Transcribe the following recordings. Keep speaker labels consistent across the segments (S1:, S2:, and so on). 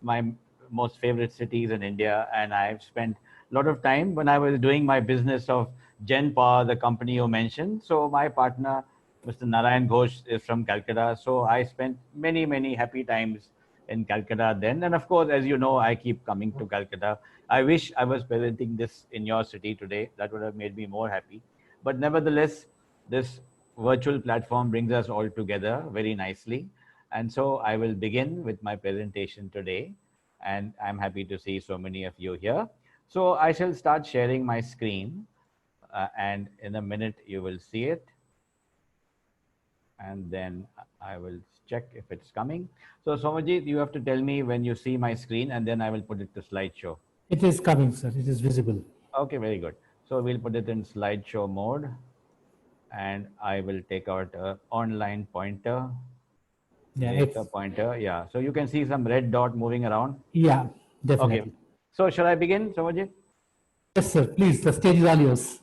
S1: my most favorite cities in India, and I've spent a lot of time when I was doing my business of Gen Power, the company you mentioned. So my partner, Mr. Narayan Ghosh, is from Calcutta. So I spent many, many happy times in Calcutta then. And of course, as you know, I keep coming to Calcutta. I wish I was presenting this in your city today. That would have made me more happy. But nevertheless, this virtual platform brings us all together very nicely. And so I will begin with my presentation today. And I'm happy to see so many of you here. So I shall start sharing my screen. And in a minute, you will see it. And then I will check if it's coming. So Somajit, you have to tell me when you see my screen, and then I will put it to slideshow.
S2: It is coming, sir. It is visible.
S1: Okay, very good. So we'll put it in slideshow mode, and I will take out an online pointer,
S2: Yeah,
S1: laser pointer. Yeah, so you can see some red dot moving around.
S2: yeah, definitely.
S1: Okay. So shall I begin, Somajit?
S2: Yes, sir. Please, the stage is all yours.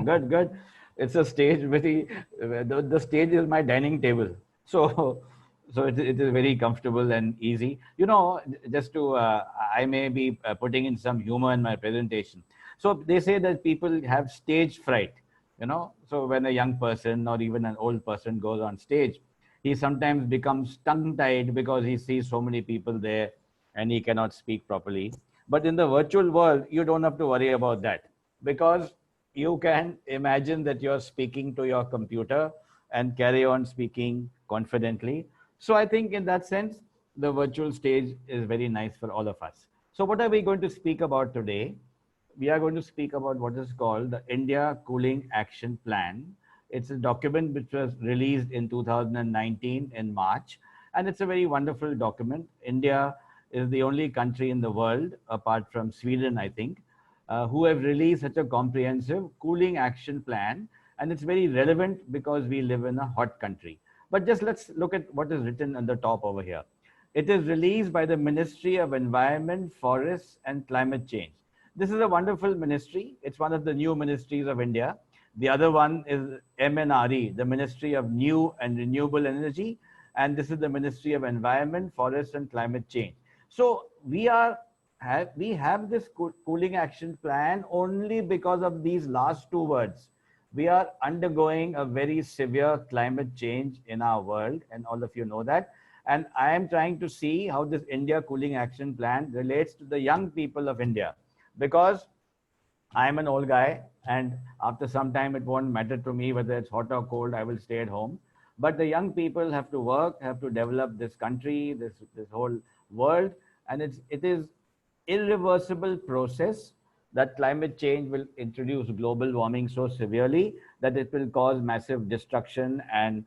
S1: Good, good. It's a stage very, the stage is my dining table. So, so it is very comfortable and easy. You know, just to, I may be putting in some humor in my presentation. So they say that people have stage fright, you know. So when a young person or even an old person goes on stage, he sometimes becomes tongue-tied because he sees so many people there and he cannot speak properly. But in the virtual world, you don't have to worry about that because you can imagine that you're speaking to your computer and carry on speaking confidently. So I think in that sense, the virtual stage is very nice for all of us. So what are we going to speak about today? We are going to speak about what is called the India Cooling Action Plan. It's a document which was released in 2019 in March, and it's a very wonderful document. India is the only country in the world, apart from Sweden, I think, who have released such a comprehensive cooling action plan. And it's very relevant because we live in a hot country. But just let's look at what is written on the top over here. It is released by the Ministry of Environment, Forests and Climate Change. This is a wonderful ministry. It's one of the new ministries of India. The other one is MNRE, the Ministry of New and Renewable Energy. And this is the Ministry of Environment, Forests and Climate Change. So we have this cooling action plan only because of these last two words. We are undergoing a very severe climate change in our world, and all of you know that. And I am trying to see how this India Cooling Action Plan relates to the young people of India, because I'm an old guy, and after some time it won't matter to me whether it's hot or cold, I will stay at home. But the young people have to work, have to develop this country, this whole world, and it is irreversible process that climate change will introduce global warming so severely that it will cause massive destruction and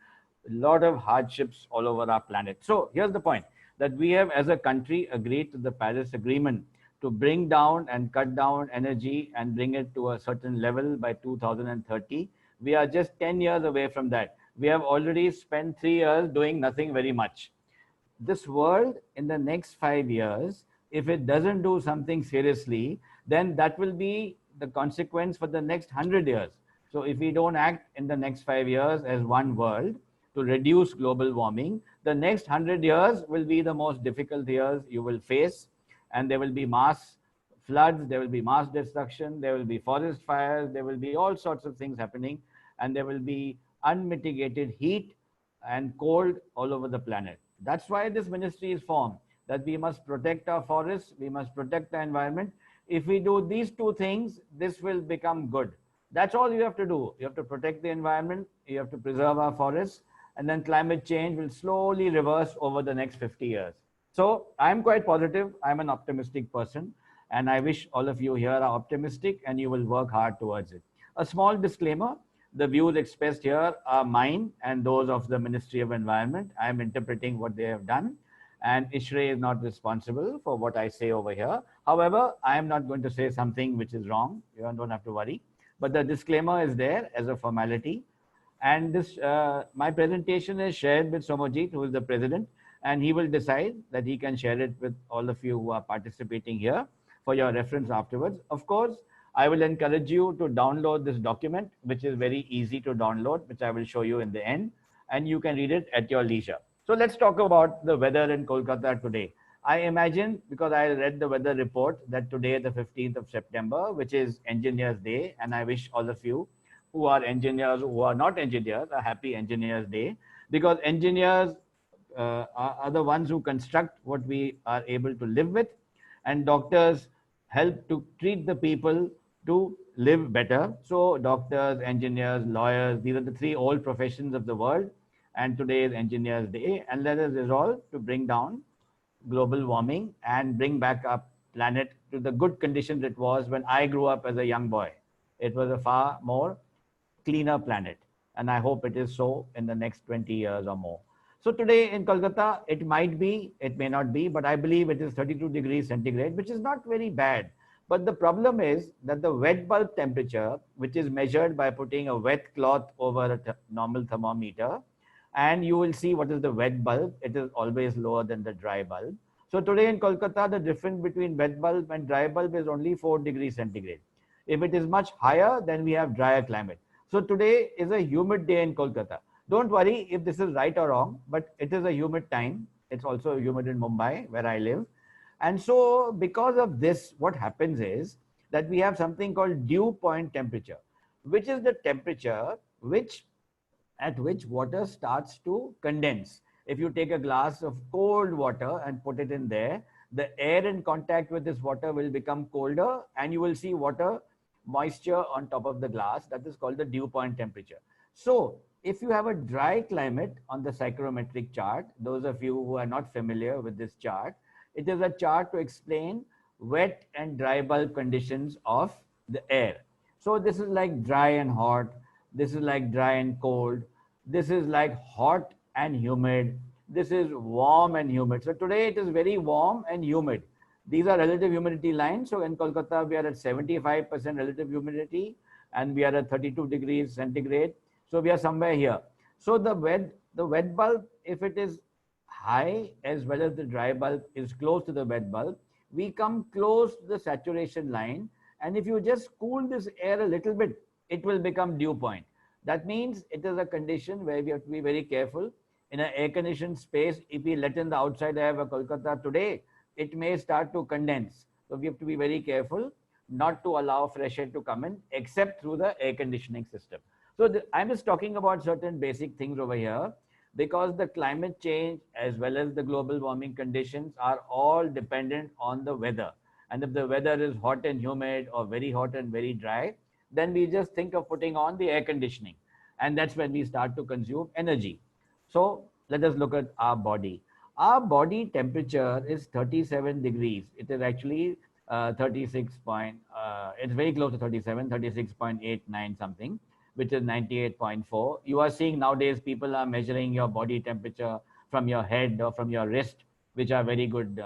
S1: a lot of hardships all over our planet. So here's the point, that we have as a country agreed to the Paris Agreement to bring down and cut down energy and bring it to a certain level by 2030. We are just 10 years away from that. We have already spent 3 years doing nothing very much. This world in the next 5 years, if it doesn't do something seriously, then that will be the consequence for the next 100 years. So if we don't act in the next 5 years as one world to reduce global warming, the next 100 years will be the most difficult years you will face, and there will be mass floods, there will be mass destruction, there will be forest fires, there will be all sorts of things happening, and there will be unmitigated heat and cold all over the planet. That's why this ministry is formed, that we must protect our forests, we must protect the environment. If we do these two things, this will become good. That's all you have to do. You have to protect the environment, you have to preserve our forests, and then climate change will slowly reverse over the next 50 years. So I'm quite positive. I'm an optimistic person, and I wish all of you here are optimistic and you will work hard towards it. A small disclaimer, the views expressed here are mine and those of the Ministry of Environment. I am interpreting what they have done, and ISHRE is not responsible for what I say over here. However, I am not going to say something which is wrong. You don't have to worry. But the disclaimer is there as a formality. And this, my presentation is shared with Somajit, who is the president, and he will decide that he can share it with all of you who are participating here for your reference afterwards. Of course, I will encourage you to download this document, which is very easy to download, which I will show you in the end, and you can read it at your leisure. So let's talk about the weather in Kolkata today. I imagine, because I read the weather report, that today, the 15th of September, which is Engineers Day, and I wish all of you who are engineers, who are not engineers, a happy Engineers Day, because engineers are the ones who construct what we are able to live with, and doctors help to treat the people to live better. So, doctors, engineers, lawyers, these are the three old professions of the world. And today is Engineers Day, and let us resolve to bring down global warming and bring back our planet to the good conditions it was when I grew up as a young boy. It was a far more cleaner planet. And I hope it is so in the next 20 years or more. So today in Kolkata, it might be, it may not be, but I believe it is 32 degrees centigrade, which is not very bad. But the problem is that the wet bulb temperature, which is measured by putting a wet cloth over a normal thermometer, and you will see what is the wet bulb. It is always lower than the dry bulb. So today in Kolkata, the difference between wet bulb and dry bulb is only 4 degrees centigrade. If it is much higher, then we have drier climate. So today is a humid day in Kolkata. Don't worry if this is right or wrong, but it is a humid time. It's also humid in Mumbai, where I live. And so because of this, what happens is that we have something called dew point temperature, which is the temperature at which water starts to condense. If you take a glass of cold water and put it in there, the air in contact with this water will become colder, and you will see water moisture on top of the glass. That is called the dew point temperature. So if you have a dry climate on the psychrometric chart, those of you who are not familiar with this chart, it is a chart to explain wet and dry bulb conditions of the air. So this is like dry and hot. This is like dry and cold. This is like hot and humid. This is warm and humid. So today it is very warm and humid. These are relative humidity lines. So in Kolkata, we are at 75% relative humidity, and we are at 32 degrees centigrade. So we are somewhere here. So the wet bulb, if it is high as well as the dry bulb is close to the wet bulb, we come close to the saturation line. And if you just cool this air a little bit, it will become dew point. That means it is a condition where we have to be very careful. In an air-conditioned space, if we let in the outside air of Kolkata today, it may start to condense. So we have to be very careful not to allow fresh air to come in except through the air conditioning system. So I'm just talking about certain basic things over here, because the climate change as well as the global warming conditions are all dependent on the weather. And if the weather is hot and humid or very hot and very dry, then we just think of putting on the air conditioning. And that's when we start to consume energy. So let us look at our body. Our body temperature is 37 degrees. It is actually 36 point, it's very close to 37, 36.89 something, which is 98.4. You are seeing nowadays people are measuring your body temperature from your head or from your wrist, which are very good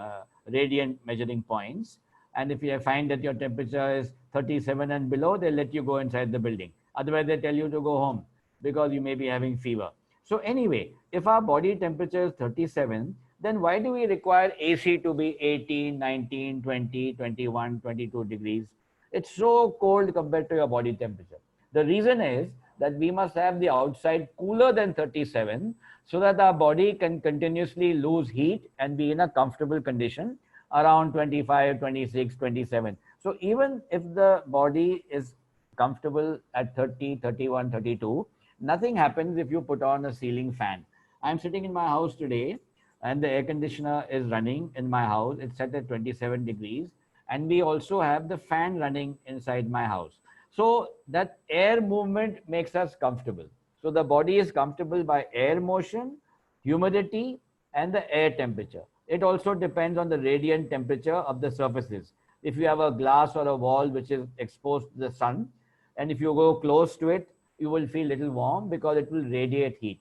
S1: radiant measuring points. And if you find that your temperature is 37 and below, they let you go inside the building. Otherwise, they tell you to go home because you may be having fever. So anyway, if our body temperature is 37, then why do we require AC to be 18, 19, 20, 21, 22 degrees? It's so cold compared to your body temperature. The reason is that we must have the outside cooler than 37 so that our body can continuously lose heat and be in a comfortable condition around 25, 26, 27. So even if the body is comfortable at 30, 31, 32, nothing happens if you put on a ceiling fan. I'm sitting in my house today and the air conditioner is running in my house. It's set at 27 degrees. And we also have the fan running inside my house. So that air movement makes us comfortable. So the body is comfortable by air motion, humidity, and the air temperature. It also depends on the radiant temperature of the surfaces. If you have a glass or a wall which is exposed to the sun, and if you go close to it, you will feel little warm because it will radiate heat.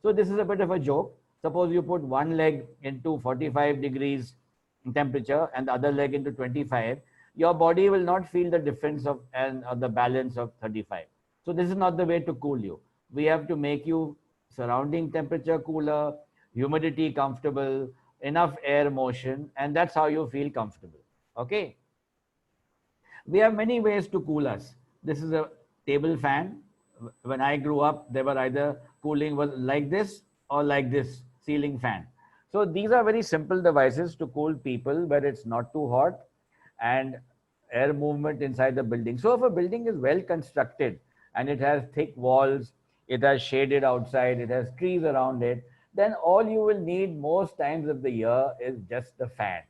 S1: So this is a bit of a joke. Suppose you put one leg into 45 degrees temperature and the other leg into 25, your body will not feel the difference of the balance of 35. So this is not the way to cool you. We have to make you surrounding temperature cooler, humidity comfortable, enough air motion, and that's how you feel comfortable. Okay. We have many ways to cool us. This is a table fan. When I grew up, they were either cooling was like this or like this ceiling fan. So these are very simple devices to cool people where it's not too hot and air movement inside the building. So if a building is well constructed and it has thick walls, it has shaded outside, it has trees around it, then all you will need most times of the year is just the fan.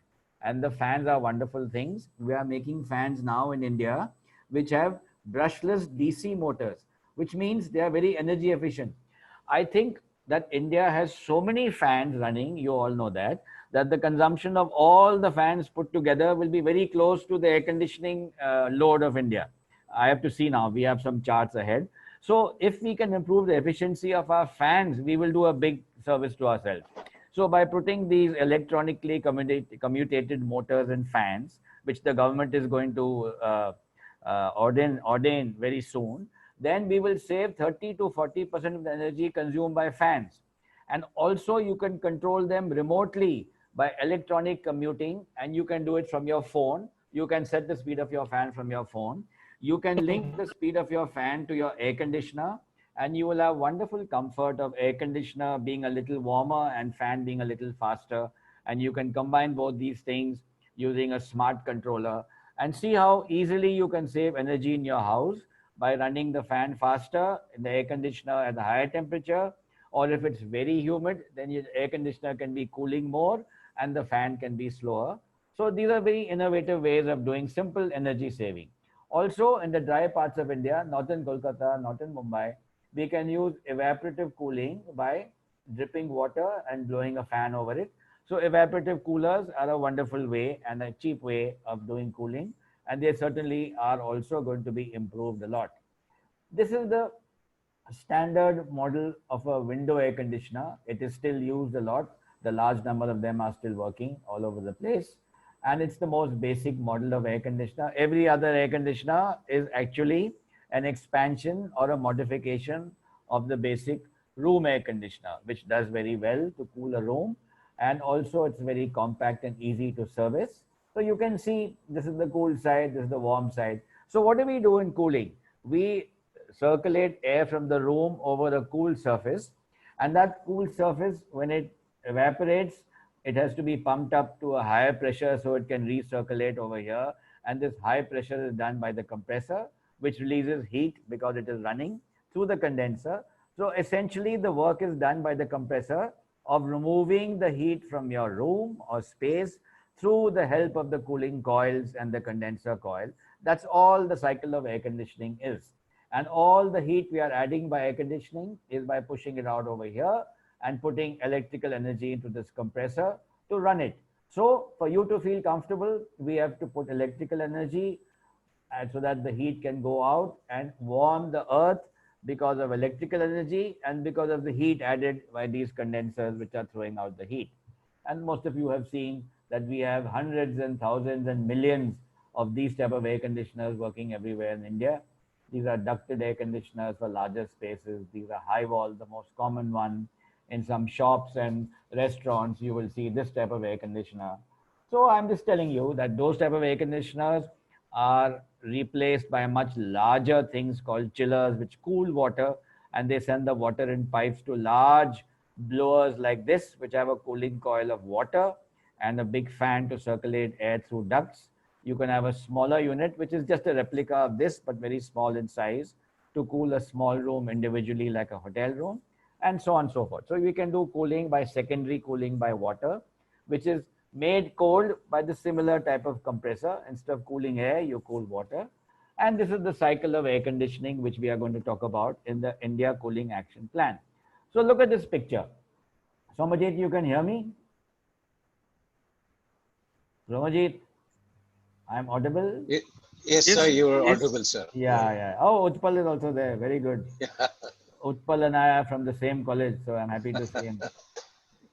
S1: And the fans are wonderful things. We are making fans now in India which have brushless DC motors, which means they are very energy efficient. I think that India has so many fans running, you all know that the consumption of all the fans put together will be very close to the air conditioning load of India. I have to see now, we have some charts ahead. So if we can improve the efficiency of our fans, we will do a big service to ourselves. So by putting these electronically commutated motors and fans, which the government is going to ordain very soon, then we will save 30 to 40% of the energy consumed by fans. And also you can control them remotely by electronic commuting, and you can do it from your phone. You can set the speed of your fan from your phone. You can link the speed of your fan to your air conditioner, and you will have wonderful comfort of air conditioner being a little warmer and fan being a little faster. And you can combine both these things using a smart controller and see how easily you can save energy in your house by running the fan faster, the air conditioner at a higher temperature, or if it's very humid, then your air conditioner can be cooling more and the fan can be slower. So these are very innovative ways of doing simple energy saving. Also, in the dry parts of India, not in Kolkata, not in Mumbai, we can use evaporative cooling by dripping water and blowing a fan over it. So evaporative coolers are a wonderful way and a cheap way of doing cooling, and they certainly are also going to be improved a lot. This is the standard model of a window air conditioner. It is still used a lot. The large number of them are still working all over the place. And it's the most basic model of air conditioner. Every other air conditioner is actually an expansion or a modification of the basic room air conditioner, which does very well to cool a room. And also it's very compact and easy to service. So you can see this is the cool side, this is the warm side. So what do we do in cooling? We circulate air from the room over a cool surface, and that cool surface, when it evaporates, it has to be pumped up to a higher pressure so it can recirculate over here. And this high pressure is done by the compressor, which releases heat because it is running through the condenser. So essentially the work is done by the compressor of removing the heat from your room or space through the help of the cooling coils and the condenser coil. That's all the cycle of air conditioning is. And all the heat we are adding by air conditioning is by pushing it out over here and putting electrical energy into this compressor to run it. So for you to feel comfortable, we have to put electrical energy so that the heat can go out and warm the earth because of electrical energy and because of the heat added by these condensers which are throwing out the heat. And most of you have seen that we have hundreds and thousands and millions of these type of air conditioners working everywhere in India. These are ducted air conditioners for larger spaces. These are high wall, the most common one. In some shops and restaurants, you will see this type of air conditioner. So I'm just telling you that those type of air conditioners are replaced by much larger things called chillers, which cool water, and they send the water in pipes to large blowers like this, which have a cooling coil of water and a big fan to circulate air through ducts. You can have a smaller unit, which is just a replica of this, but very small in size, to cool a small room individually like a hotel room, and so on and so forth. So we can do cooling by secondary cooling by water, which is made cold by the similar type of compressor. Instead of cooling air, you cool water. And this is the cycle of air conditioning, which we are going to talk about in the India Cooling Action Plan. So look at this picture. Somajit, you can hear me? Somajit? I'm audible?
S3: Yes, sir,
S2: Yes,
S3: you are
S2: yes.
S3: audible, sir.
S1: Yeah, yeah. Oh, Utpal is also there. Very good. Utpal and I are from the same college, so I'm happy to see him.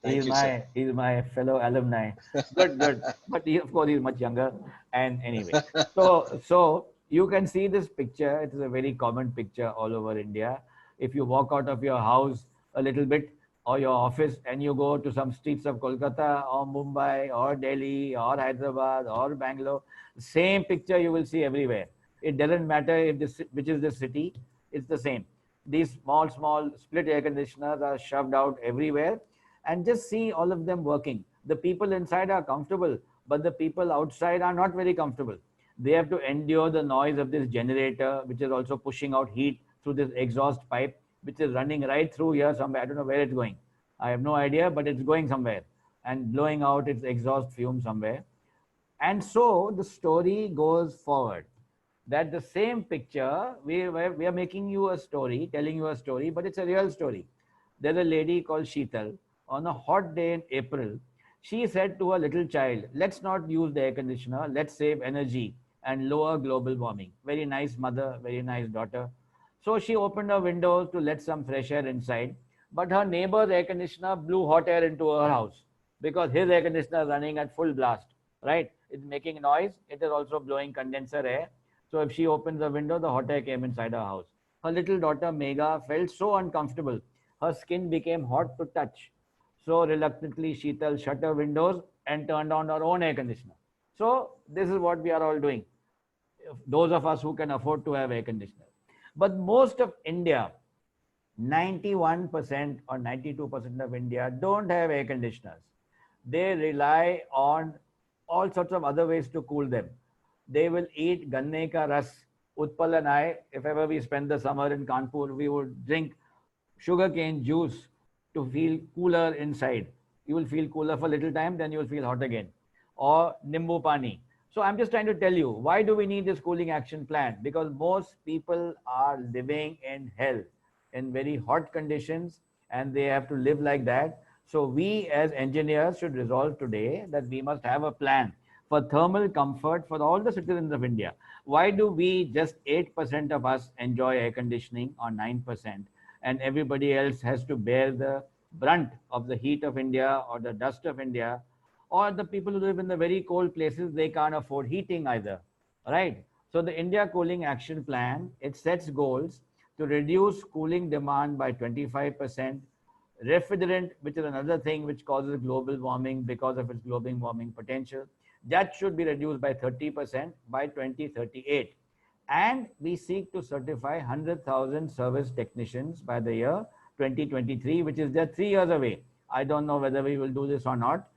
S3: Thank you, sir.
S1: He's my fellow alumni. Good, good. But he, of course, he's much younger. And anyway, so you can see this picture. It is a very common picture all over India. If you walk out of your house a little bit or your office and you go to some streets of Kolkata or Mumbai or Delhi or Hyderabad or Bangalore, same picture you will see everywhere. It doesn't matter if this, which is the city, it's the same. These small split air conditioners are shoved out everywhere, and just see all of them working. The people inside are comfortable, but the people outside are not very comfortable. They have to endure the noise of this generator, which is also pushing out heat through this exhaust pipe, which is running right through here somewhere. I don't know where it's going. I have no idea, but it's going somewhere and blowing out its exhaust fume somewhere. And so the story goes forward. That the same picture, we are making you a story, telling you a story, but it's a real story. There's a lady called Sheetal. On a hot day in April, she said to her little child, let's not use the air conditioner, let's save energy and lower global warming. Very nice mother, very nice daughter. So she opened her windows to let some fresh air inside, but her neighbor's air conditioner blew hot air into her house because his air conditioner is running at full blast, right? It's making noise. It is also blowing condenser air. So if she opens the window, the hot air came inside her house. Her little daughter, Megha, felt so uncomfortable. Her skin became hot to touch. So reluctantly, Sheetal shut her windows and turned on her own air conditioner. So this is what we are all doing. Those of us who can afford to have air conditioners. But most of India, 91% or 92% of India don't have air conditioners. They rely on all sorts of other ways to cool them. They will eat ganne ka ras. Utpal and I, if ever we spend the summer in Kanpur, we would drink sugarcane juice to feel cooler inside. You will feel cooler for a little time, then you will feel hot again. Or nimbu pani. So I'm just trying to tell you, why do we need this cooling action plan? Because most people are living in hell, in very hot conditions, and they have to live like that. So we as engineers should resolve today that we must have a plan for thermal comfort for all the citizens of India. Why do we just 8% of us enjoy air conditioning or 9%, and everybody else has to bear the brunt of the heat of India or the dust of India? Or the people who live in the very cold places, they can't afford heating either, right? So the India Cooling Action Plan, it sets goals to reduce cooling demand by 25%, refrigerant, which is another thing which causes global warming because of its global warming potential, that should be reduced by 30% by 2038. And we seek to certify 100,000 service technicians by the year 2023, which is just 3 years away. I don't know whether we will do this or not.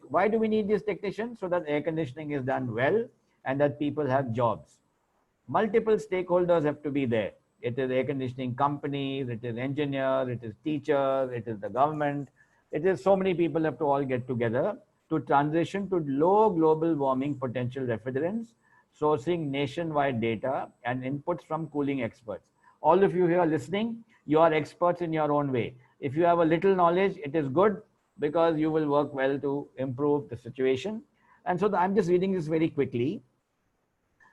S1: Why do we need these technicians? So that air conditioning is done well and that people have jobs. Multiple stakeholders have to be there. It is air conditioning companies, it is engineers, it is teachers, it is the government. It is so many people have to all get together to transition to low global warming potential refrigerants, sourcing nationwide data and inputs from cooling experts. All of you here listening, you are experts in your own way. If you have a little knowledge, it is good because you will work well to improve the situation. And so I'm just reading this very quickly.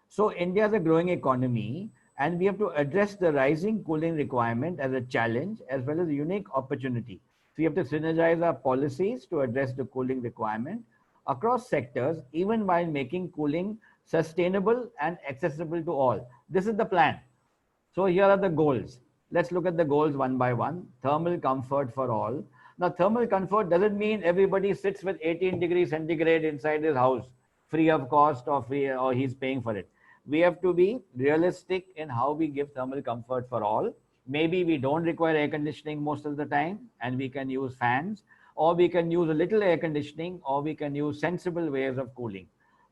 S1: So India is a growing economy and we have to address the rising cooling requirement as a challenge as well as a unique opportunity. So you have to synergize our policies to address the cooling requirement across sectors, even while making cooling sustainable and accessible to all. This is the plan. So here are the goals. Let's look at the goals one by one. Thermal comfort for all. Now, thermal comfort doesn't mean everybody sits with 18 degrees centigrade inside his house, free of cost or free, or he's paying for it. We have to be realistic in how we give thermal comfort for all. Maybe we don't require air conditioning most of the time and we can use fans, or we can use a little air conditioning, or we can use sensible ways of cooling.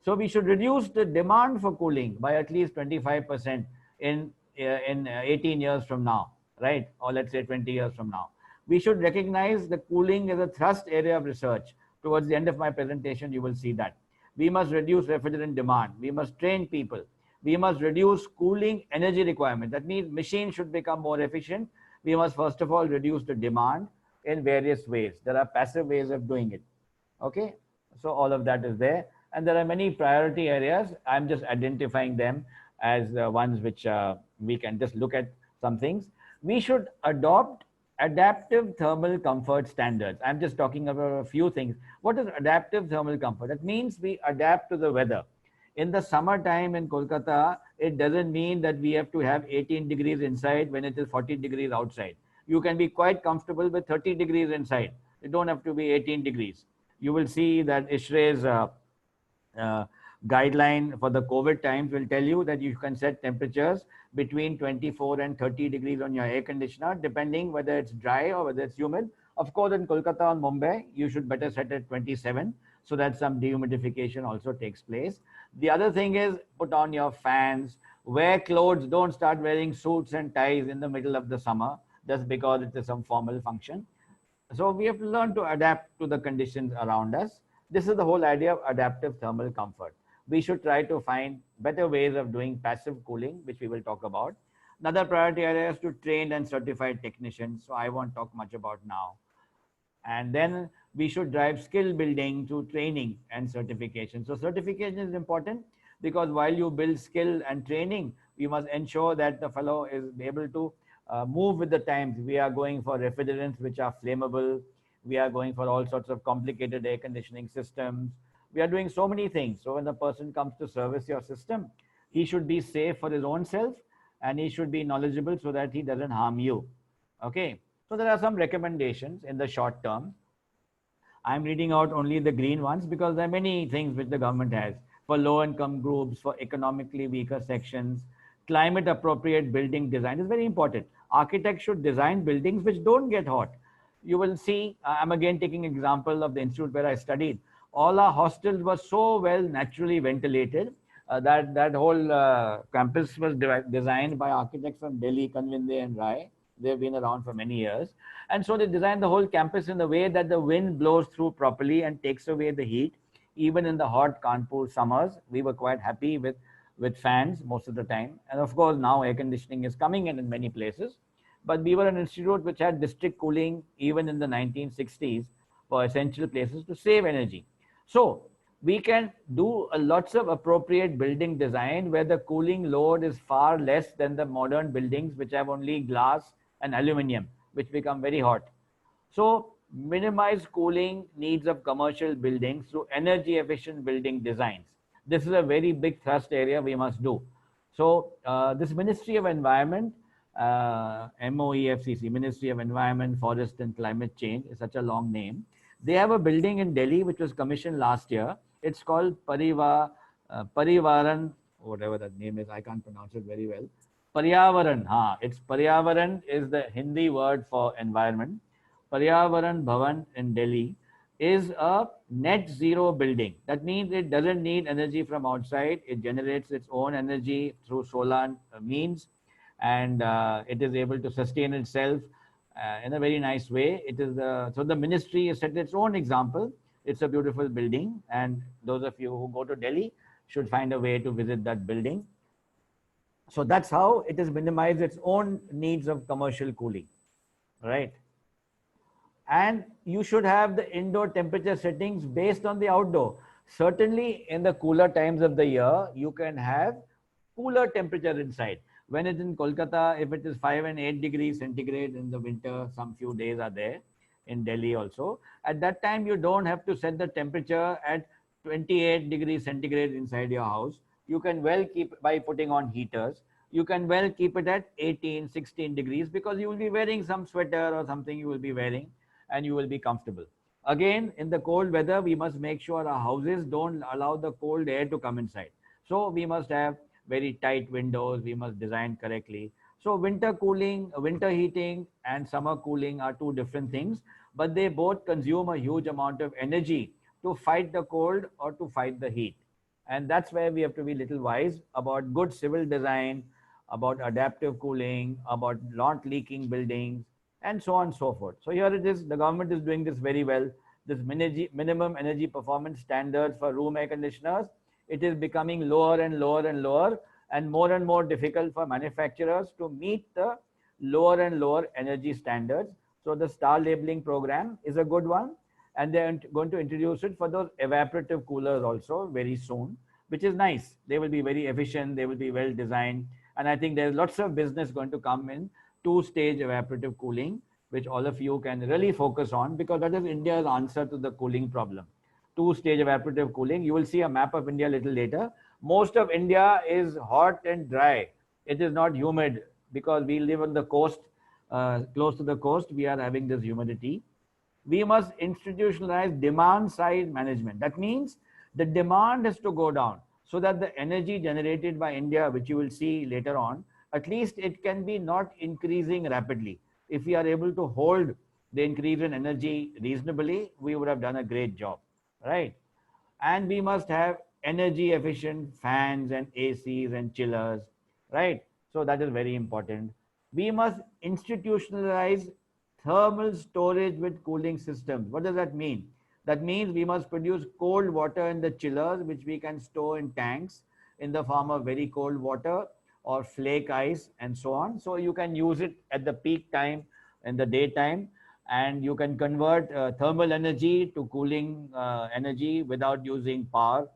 S1: So we should reduce the demand for cooling by at least 25% in 18 years from now, right? Or let's say 20 years from now. We should recognize the cooling as a thrust area of research. Towards the end of my presentation, you will see that. We must reduce refrigerant demand. We must train people. We must reduce cooling energy requirement. That means machines should become more efficient. We must first of all reduce the demand in various ways. There are passive ways of doing it. Okay, so all of that is there. And there are many priority areas. I'm just identifying them as ones which we can just look at some things. We should adopt adaptive thermal comfort standards. I'm just talking about a few things. What is adaptive thermal comfort? That means we adapt to the weather. In the summertime in Kolkata, it doesn't mean that we have to have 18 degrees inside when it is 40 degrees outside. You can be quite comfortable with 30 degrees inside. You don't have to be 18 degrees. You will see that ISHRA's guideline for the COVID times will tell you that you can set temperatures between 24 and 30 degrees on your air conditioner, depending whether it's dry or whether it's humid, Of course, in Kolkata and Mumbai, you should better set at 27 so that some dehumidification also takes place. The other thing is put on your fans, wear clothes, don't start wearing suits and ties in the middle of the summer just because it is some formal function. So we have to learn to adapt to the conditions around us. This is the whole idea of adaptive thermal comfort. We should try to find better ways of doing passive cooling, which we will talk about. Another priority area is to train and certified technicians. So I won't talk much about now. And then we should drive skill building through training and certification. So certification is important because while you build skill and training, you must ensure that the fellow is able to move with the times. We are going for refrigerants which are flammable. We are going for all sorts of complicated air conditioning systems. We are doing so many things. So when the person comes to service your system, he should be safe for his own self and he should be knowledgeable so that he doesn't harm you. Okay. So there are some recommendations in the short term. I'm reading out only the green ones because there are many things which the government has for low income groups, for economically weaker sections. Climate appropriate building design is very important. Architects should design buildings which don't get hot. You will see, I'm again taking example of the institute where I studied. All our hostels were so well naturally ventilated that whole campus was designed by architects from Delhi, Kanvinde and Rai. They've been around for many years. And so they designed the whole campus in a way that the wind blows through properly and takes away the heat. Even in the hot Kanpur summers, we were quite happy with fans most of the time. And of course, now air conditioning is coming in many places. But we were an institute which had district cooling even in the 1960s for essential places to save energy. So we can do lots of appropriate building design where the cooling load is far less than the modern buildings which have only glass and aluminum, which become very hot. So minimize cooling needs of commercial buildings through energy efficient building designs. This is a very big thrust area we must do. So this Ministry of Environment, MOEFCC, Ministry of Environment, Forest and Climate Change is such a long name. They have a building in Delhi which was commissioned last year. It's called Parivaran, whatever that name is. I can't pronounce it very well. Paryavaran, it's Paryavaran is the Hindi word for environment. Paryavaran Bhavan in Delhi is a net zero building. That means it doesn't need energy from outside. It generates its own energy through solar means, and it is able to sustain itself in a very nice way. It is so the ministry has set its own example. It's a beautiful building, and those of you who go to Delhi should find a way to visit that building. So that's how it has minimized its own needs of commercial cooling, right? And you should have the indoor temperature settings based on the outdoor. Certainly in the cooler times of the year, you can have cooler temperature inside. When it's in Kolkata, if it is 5 and 8 degrees centigrade in the winter, some few days are there. In Delhi also. At that time, you don't have to set the temperature at 28 degrees centigrade inside your house. You can well keep by putting on heaters. You can well keep it at 18, 16 degrees because you will be wearing some sweater or something you will be wearing and you will be comfortable. Again, in the cold weather, we must make sure our houses don't allow the cold air to come inside. So we must have very tight windows. We must design correctly. So winter cooling, winter heating and summer cooling are two different things, but they both consume a huge amount of energy to fight the cold or to fight the heat. And that's where we have to be little wise about good civil design, about adaptive cooling, about not leaking buildings, and so on and so forth. So here it is, the government is doing this very well. This minimum energy performance standards for room air conditioners, it is becoming lower and lower and lower, and more difficult for manufacturers to meet the lower and lower energy standards. So the star labeling program is a good one, and they're going to introduce it for those evaporative coolers also very soon, which is nice. They will be very efficient, they will be well designed, and I think there's lots of business going to come in two-stage evaporative cooling, which all of you can really focus on because that is India's answer to the cooling problem. Two-stage evaporative cooling. You will see a map of India a little later. Most of India is hot and dry. It is not humid because we live on the coast, close to the coast. We are having this humidity. We must institutionalize demand side management. That means the demand has to go down so that the energy generated by India, which you will see later on, at least it can be not increasing rapidly. If we are able to hold the increase in energy reasonably, we would have done a great job, right? And we must have energy efficient fans and ACs and chillers, right? So that is very important. We must institutionalize thermal storage with cooling systems. What does that mean? That means we must produce cold water in the chillers, which we can store in tanks in the form of very cold water or flake ice and so on. So you can use it at the peak time in the daytime, and you can convert thermal energy to cooling energy without using power.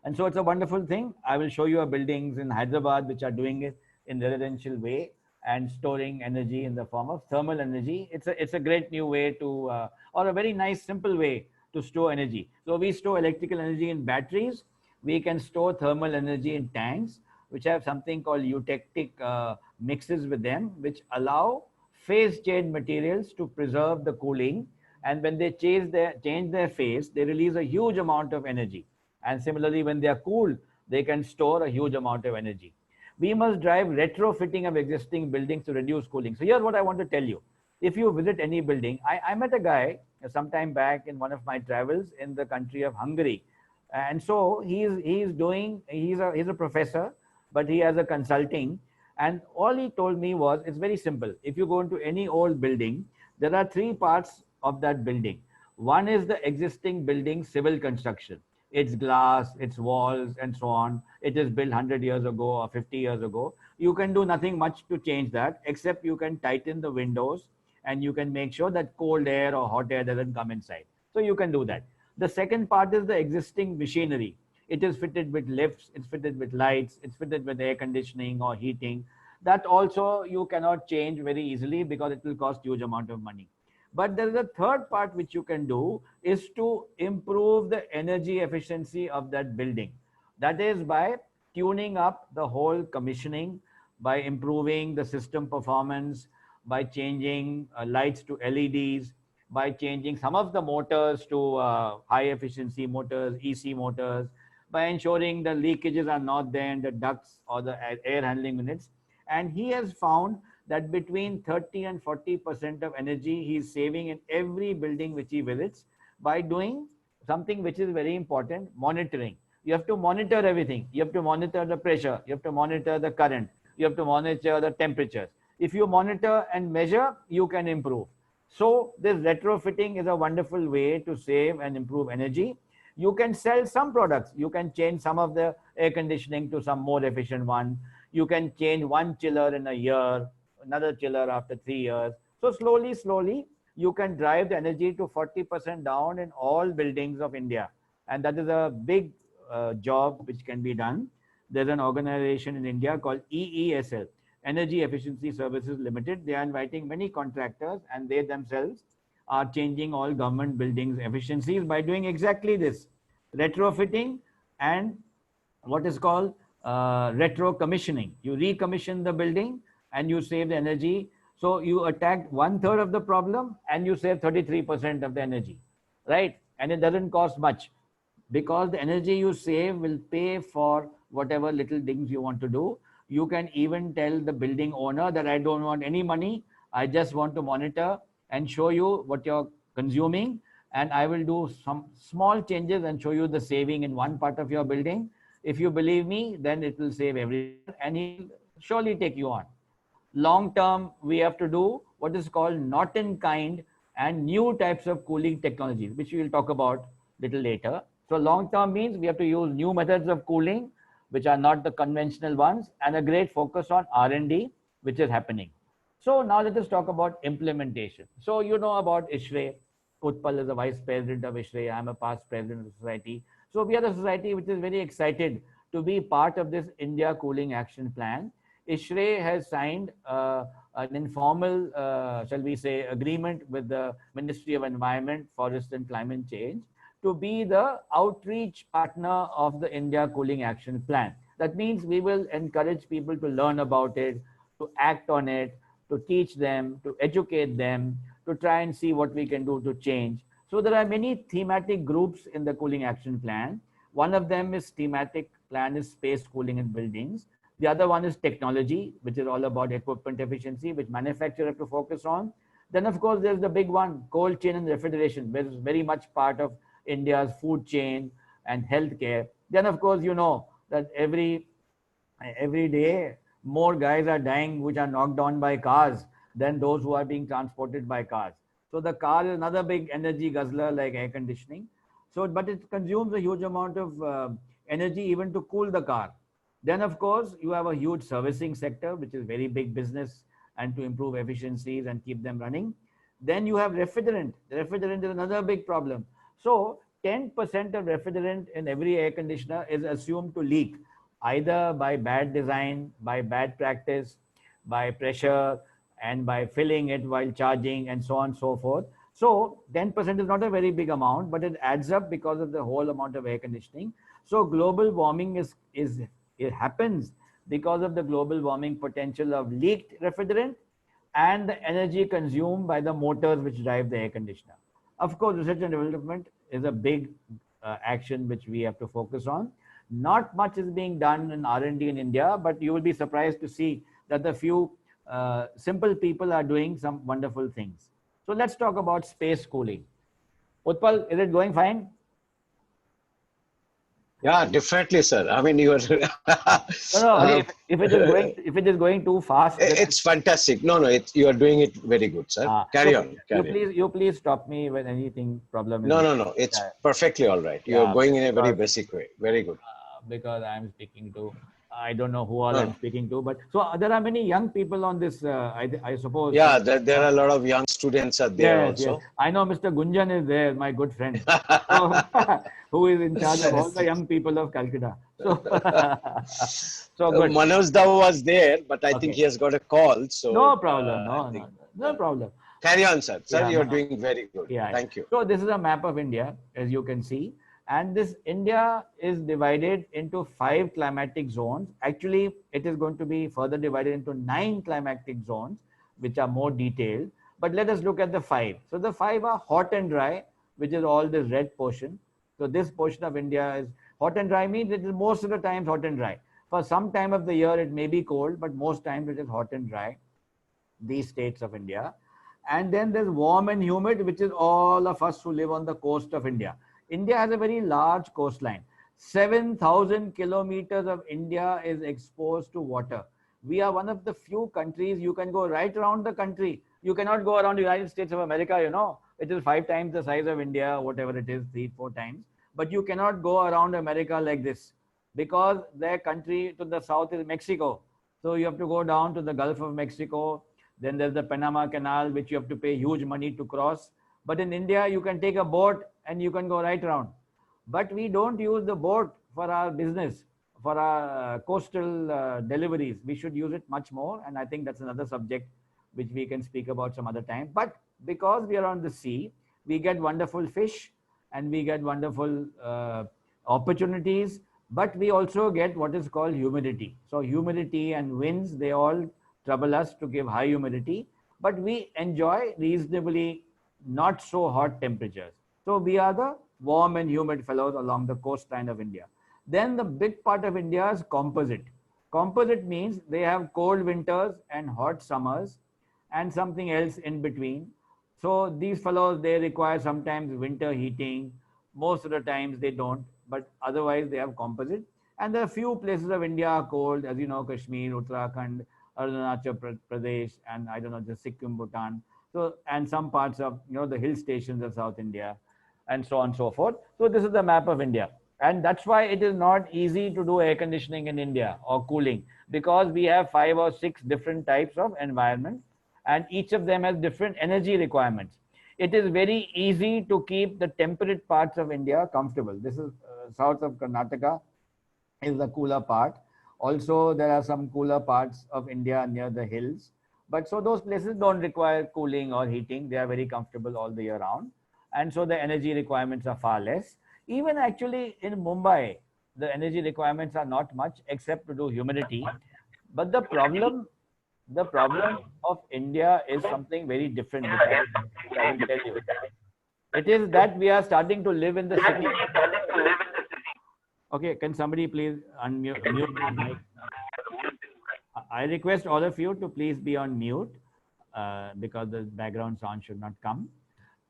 S1: And so it's a wonderful thing. I will show you a buildings in Hyderabad which are doing it in residential way and storing energy in the form of thermal energy. It's a great new way to, or a very nice simple way to store energy. So we store electrical energy in batteries. We can store thermal energy in tanks, which have something called eutectic mixes with them, which allow phase change materials to preserve the cooling. And when they change their phase, they release a huge amount of energy. And similarly, when they are cooled, they can store a huge amount of energy. We must drive retrofitting of existing buildings to reduce cooling. So here's what I want to tell you. If you visit any building, I met a guy some time back in one of my travels in the country of Hungary. And so he's a professor, but he has a consulting. And all he told me was, it's very simple. If you go into any old building, there are three parts of that building. One is the existing building civil construction. It's glass, it's walls, and so on. It is built 100 years ago or 50 years ago. You can do nothing much to change that, except you can tighten the windows and you can make sure that cold air or hot air doesn't come inside. So you can do that. The second part is the existing machinery. It is fitted with lifts, it's fitted with lights, it's fitted with air conditioning or heating. That also you cannot change very easily because it will cost huge amount of money. But there is a third part which you can do, is to improve the energy efficiency of that building. That is by tuning up the whole commissioning, by improving the system performance, by changing lights to LEDs, by changing some of the motors to high efficiency motors, EC motors, by ensuring the leakages are not there in the ducts or the air handling units. And he has found that between 30 and 40% of energy he is saving in every building which he visits by doing something which is very important: monitoring. You have to monitor everything. You have to monitor the pressure. You have to monitor the current. You have to monitor the temperatures. If you monitor and measure, you can improve. So this retrofitting is a wonderful way to save and improve energy. You can sell some products. You can change some of the air conditioning to some more efficient one. You can change one chiller in a year, another chiller after 3 years. So slowly, you can drive the energy to 40% down in all buildings of India. And that is a big job which can be done. There's an organization in India called EESL, Energy Efficiency Services Limited. They are inviting many contractors and they themselves are changing all government buildings efficiencies by doing exactly this: retrofitting and what is called retro commissioning. You recommission the building and you save the energy. So you attack 1/3 of the problem and you save 33% of the energy, right? And it doesn't cost much, because the energy you save will pay for whatever little things you want to do. You can even tell the building owner that I don't want any money. I just want to monitor and show you what you're consuming. And I will do some small changes and show you the saving in one part of your building. If you believe me, then it will save everyone and he'll surely take you on. Long term, we have to do what is called not in kind and new types of cooling technologies, which we will talk about little later. So long term means we have to use new methods of cooling, which are not the conventional ones, and a great focus on R&D, which is happening. So now let us talk about implementation. So you know about ISHRE. Utpal is the vice president of ISHRE. I'm a past president of the society. So we are a society which is very excited to be part of this India Cooling Action Plan. ISHRE has signed an informal, shall we say, agreement with the Ministry of Environment, Forest and Climate Change to be the outreach partner of the India Cooling Action Plan. That means we will encourage people to learn about it, to act on it, to teach them, to educate them, to try and see what we can do to change. So there are many thematic groups in the Cooling Action Plan. One of them is thematic plan is space cooling in buildings. The other one is technology, which is all about equipment efficiency, which manufacturers have to focus on. Then, of course, there's the big one, cold chain and refrigeration, which is very much part of India's food chain and healthcare. Then, of course, you know that every day more guys are dying which are knocked down by cars than those who are being transported by cars. So the car is another big energy guzzler like air conditioning. So, but it consumes a huge amount of energy even to cool the car. Then, of course, you have a huge servicing sector, which is very big business and to improve efficiencies and keep them running. Then you have refrigerant. The refrigerant is another big problem. So 10% of refrigerant in every air conditioner is assumed to leak, either by bad design, by bad practice, by pressure, and by filling it while charging, and so on and so forth. So 10% is not a very big amount, but it adds up because of the whole amount of air conditioning. So global warming it happens because of the global warming potential of leaked refrigerant and the energy consumed by the motors which drive the air conditioner. Of course, research and development is a big action which we have to focus on. Not much is being done in R&D in India, but you will be surprised to see that the few simple people are doing some wonderful things. So let's talk about space cooling. Utpal, is it going fine?
S3: Yeah, definitely, sir. I mean, you are.
S1: No, if it is going too fast,
S3: It's fantastic. No, you are doing it very good, sir. Carry on.
S1: You please stop me when anything problem is.
S3: No. It's perfectly all right. You are going in a very basic way. Very good.
S1: Because I'm speaking to, I don't know who all I'm speaking to, but so there are many young people on this, I suppose.
S3: Yeah, there are a lot of young students are there also.
S1: Yes. I know Mr. Gunjan is there, my good friend, so, who is in charge of all the young people of Calcutta. So, so good.
S3: Manoj Da was there, but I think he has got a call. So
S1: no problem. No problem.
S3: Carry on, sir. Sir, you're doing very good. Thank you.
S1: So this is a map of India, as you can see. And this India is divided into 5 climatic zones. Actually, it is going to be further divided into 9 climatic zones, which are more detailed. But let us look at the 5. So the 5 are hot and dry, which is all this red portion. So this portion of India is hot and dry, means it is most of the times hot and dry. For some time of the year, it may be cold, but most times it is hot and dry, these states of India. And then there's warm and humid, which is all of us who live on the coast of India. India has a very large coastline. 7,000 kilometers of India is exposed to water. We are one of the few countries, you can go right around the country. You cannot go around the United States of America, you know. It is 5 times the size of India, whatever it is, 3-4 times. But you cannot go around America like this, because their country to the south is Mexico. So you have to go down to the Gulf of Mexico. Then there's the Panama Canal, which you have to pay huge money to cross. But in India, you can take a boat and you can go right around. But we don't use the boat for our business, for our coastal deliveries. We should use it much more. And I think that's another subject which we can speak about some other time. But because we are on the sea, we get wonderful fish and we get wonderful opportunities. But we also get what is called humidity. So humidity and winds, they all trouble us to give high humidity. But we enjoy reasonably not so hot temperatures. So we are the warm and humid fellows along the coastline of India. Then the big part of India is composite. Composite means they have cold winters and hot summers and something else in between. So these fellows, they require sometimes winter heating. Most of the times they don't, but otherwise they have composite. And there are few places of India are cold, as you know, Kashmir, Uttarakhand, Arunachal Pradesh, and I don't know, just Sikkim, Bhutan. So, and some parts of, you know, the hill stations of South India, and so on and so forth. So this is the map of India. And that's why it is not easy to do air conditioning in India or cooling, because we have 5 or 6 different types of environment, and each of them has different energy requirements. It is very easy to keep the temperate parts of India comfortable. This is south of Karnataka is the cooler part. Also, there are some cooler parts of India near the hills. But so those places don't require cooling or heating. They are very comfortable all the year round. And so the energy requirements are far less. Even actually in Mumbai, the energy requirements are not much except to do humidity. But the problem of India is something very different, which I will tell you. It is that we are starting to live in the city. Okay, can somebody please unmute the mic? I request all of you to please be on mute. because the background sound should not come.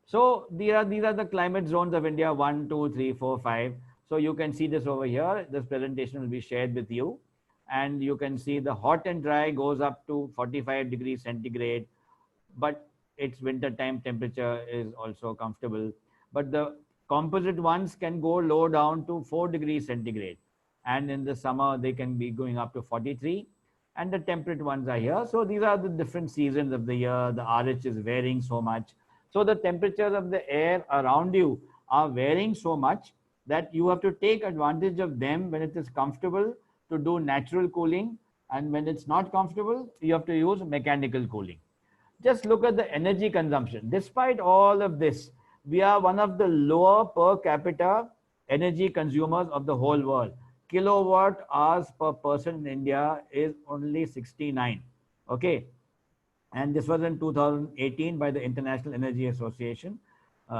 S1: So these are the climate zones of India: 1, 2, 3, 4, 5. So you can see this over here. This presentation will be shared with you, and you can see the hot and dry goes up to 45 degrees centigrade, but its winter time temperature is also comfortable. But the composite ones can go low down to 4 degrees centigrade, and in the summer they can be going up to 43, and the temperate ones are here. So these are the different seasons of the year. The RH is varying so much. So the temperatures of the air around you are varying so much that you have to take advantage of them when it is comfortable to do natural cooling, and when it's not comfortable, you have to use mechanical cooling. Just look at the energy consumption. Despite all of this, we are one of the lower per capita energy consumers of the whole world. Kilowatt hours per person in India is only 69. Okay. And this was in 2018 by the International Energy Association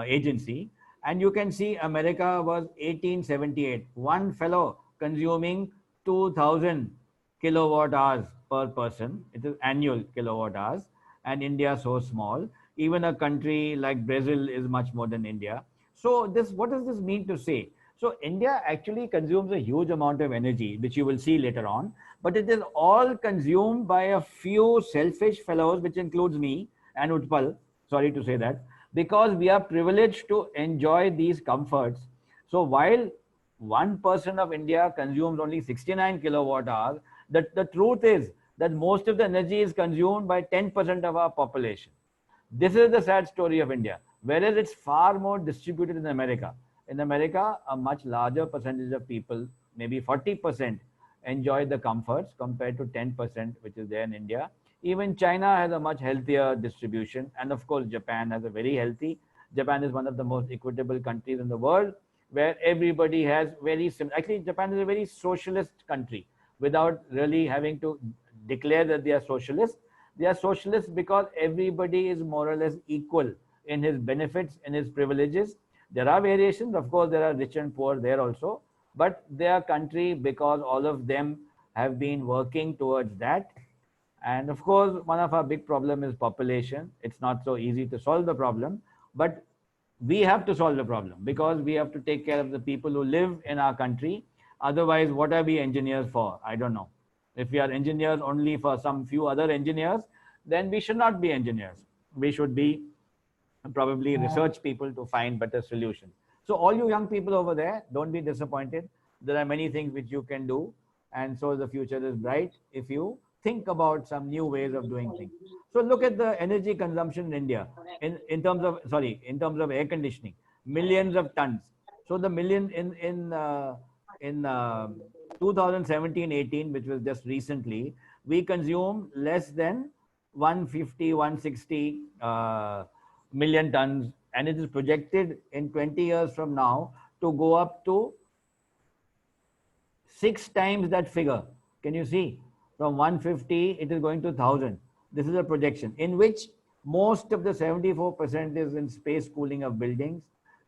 S1: agency. And you can see America was 1878. One fellow consuming 2000 kilowatt hours per person. It is annual kilowatt hours. And India so small. Even a country like Brazil is much more than India. So what does this mean to say? So India actually consumes a huge amount of energy, which you will see later on, but it is all consumed by a few selfish fellows, which includes me and Utpal, sorry to say that, because we are privileged to enjoy these comforts. So while 1% of India consumes only 69 kilowatt hours, the truth is that most of the energy is consumed by 10% of our population. This is the sad story of India, whereas it's far more distributed in America. In America, a much larger percentage of people, maybe 40%, enjoy the comforts compared to 10%, which is there in India. Even China has a much healthier distribution. And of course, Japan has a very healthy. Japan is one of the most equitable countries in the world, where everybody has very similar. Actually, Japan is a very socialist country without really having to declare that they are socialist. They are socialist because everybody is more or less equal in his benefits, in his privileges. There are variations, of course, there are rich and poor there also, but they are country because all of them have been working towards that. And of course, one of our big problem is population. It's not so easy to solve the problem, but we have to solve the problem because we have to take care of the people who live in our country. Otherwise, what are we engineers for? I don't know. If we are engineers only for some few other engineers, then we should not be engineers. We should be probably research people to find better solutions. So all you young people over there, don't be disappointed. There are many things which you can do. And so the future is bright if you think about some new ways of doing things. So look at the energy consumption in India in terms of air conditioning, millions of tons. So the million in 2017-18, which was just recently, we consume less than 150, 160 million tons, and it is projected in 20 years from now to go up to 6 times that figure. Can you see? From 150, it is going to 1,000. This is a projection in which most of the 74% is in space cooling of buildings,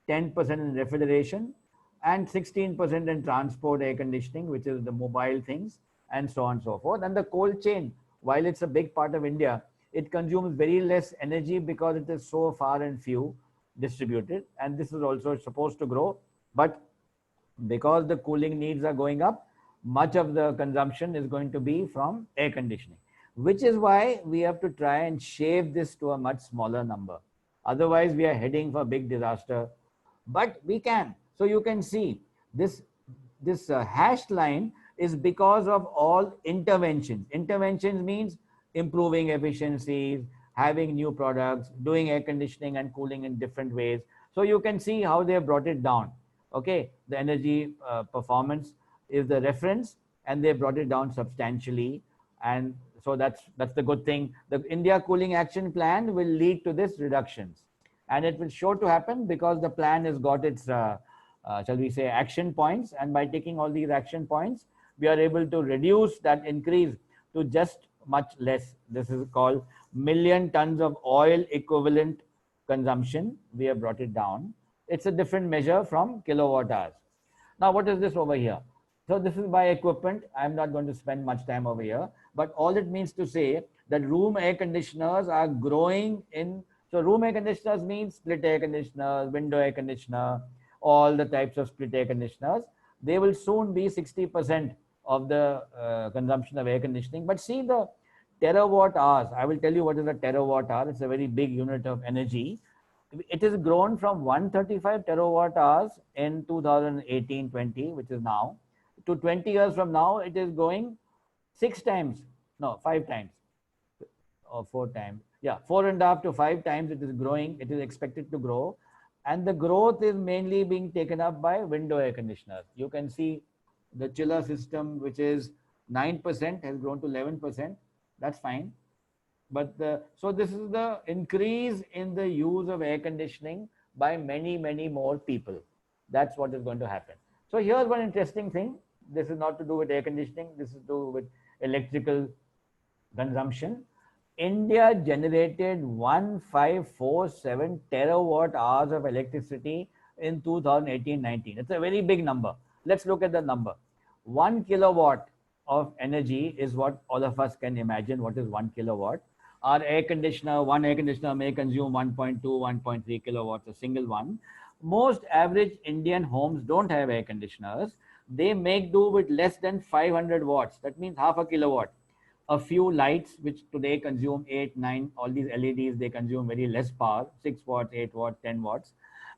S1: 10% in refrigeration, and 16% in transport air conditioning, which is the mobile things, and so on and so forth. And the cold chain, while it's a big part of India, it consumes very less energy because it is so far and few distributed. And this is also supposed to grow. But because the cooling needs are going up, much of the consumption is going to be from air conditioning, which is why we have to try and shave this to a much smaller number. Otherwise, we are heading for big disaster. But we can. So you can see this hashed line is because of all interventions. Interventions means improving efficiencies, having new products, doing air conditioning and cooling in different ways. So you can see how they have brought it down. Okay, the energy performance is the reference, and they brought it down substantially. And so that's the good thing. The India Cooling Action Plan will lead to this reductions, and it will sure to happen because the plan has got its shall we say action points, and by taking all these action points, we are able to reduce that increase to just much less. This is called million tons of oil equivalent consumption. We have brought it down. It's a different measure from kilowatt hours. Now, what is this over here? So this is by equipment. I'm not going to spend much time over here, but all it means to say that room air conditioners are growing in. So room air conditioners means split air conditioners, window air conditioner, all the types of split air conditioners. They will soon be 60% of the consumption of air conditioning. But see the terawatt hours. I will tell you what is a terawatt hour. It's a very big unit of energy. It has grown from 135 terawatt hours in 2018-20, which is now, to 20 years from now, it is going 6 times, no, 5 times or 4 times. Yeah, 4.5 to 5 times it is growing. It is expected to grow. And the growth is mainly being taken up by window air conditioners. You can see the chiller system, which is 9%, has grown to 11%. That's fine. But so this is the increase in the use of air conditioning by many, many more people. That's what is going to happen. So here's one interesting thing. This is not to do with air conditioning. This is to do with electrical consumption. India generated 1547 terawatt hours of electricity in 2018-19. It's a very big number. Let's look at the number. 1 kilowatt of energy is what all of us can imagine. What is 1 kilowatt? Our air conditioner, one air conditioner may consume 1.2, 1.3 kilowatts, a single one. Most average Indian homes don't have air conditioners. They make do with less than 500 watts. That means half a kilowatt. A few lights, which today consume 8, 9, all these LEDs, they consume very less power, 6 watts, 8 watts, 10 watts.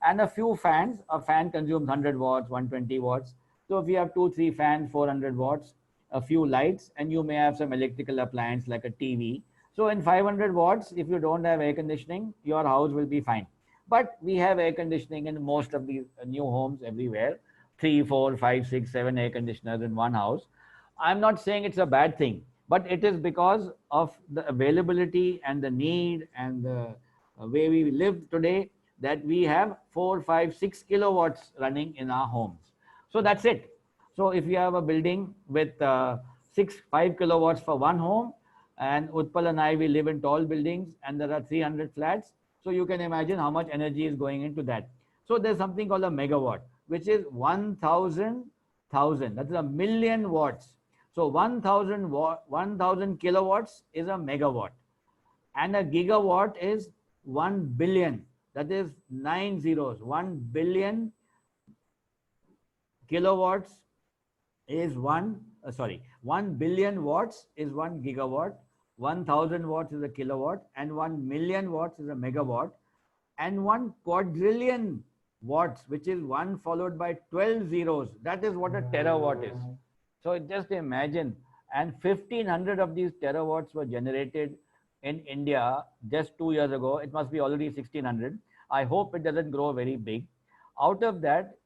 S1: And a few fans. A fan consumes 100 watts, 120 watts. So if you have 2, 3 fans, 400 watts, a few lights, and you may have some electrical appliance like a TV. So in 500 watts, if you don't have air conditioning, your house will be fine. But we have air conditioning in most of these new homes everywhere. 3, 4, 5, 6, 7 air conditioners in one house. I'm not saying it's a bad thing, but it is because of the availability and the need and the way we live today that we have 4, 5, 6 kilowatts running in our homes. So that's it. So if you have a building with 5 kilowatts for one home, and Utpal and I, we live in tall buildings and there are 300 flats. So you can imagine how much energy is going into that. So there's something called a megawatt, which is 1,000. That is a million watts. So 1,000 kilowatts is a megawatt. And a gigawatt is 1 billion. That is 9 zeros. 1 billion kilowatts is 1 billion watts is 1 gigawatt. 1,000 watts is a kilowatt, and 1 million watts is a megawatt, and 1 quadrillion watts, which is 1 followed by 12 zeros. That is what a terawatt is. So just imagine, and 1,500 of these terawatts were generated in India just 2 years ago. It must be already 1,600. I hope it doesn't grow very big. Out of that,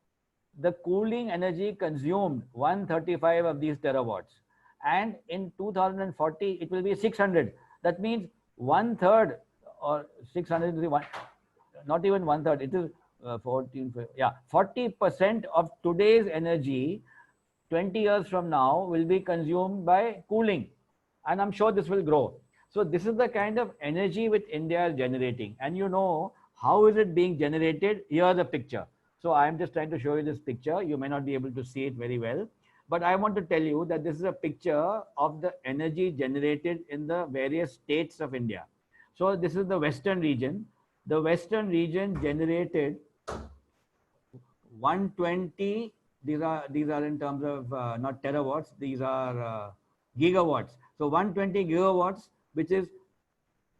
S1: the cooling energy consumed 135 of these terawatts. And in 2040, it will be 600. That means 1/3 or 600, not even 1/3, it is 40% of today's energy 20 years from now will be consumed by cooling. And I'm sure this will grow. So this is the kind of energy which India is generating. And you know, how is it being generated? Here's a picture. So I'm just trying to show you this picture. You may not be able to see it very well, but I want to tell you that this is a picture of the energy generated in the various states of India. So this is the western region. The western region generated 120. These are in terms of not terawatts. These are gigawatts. So 120 gigawatts, which is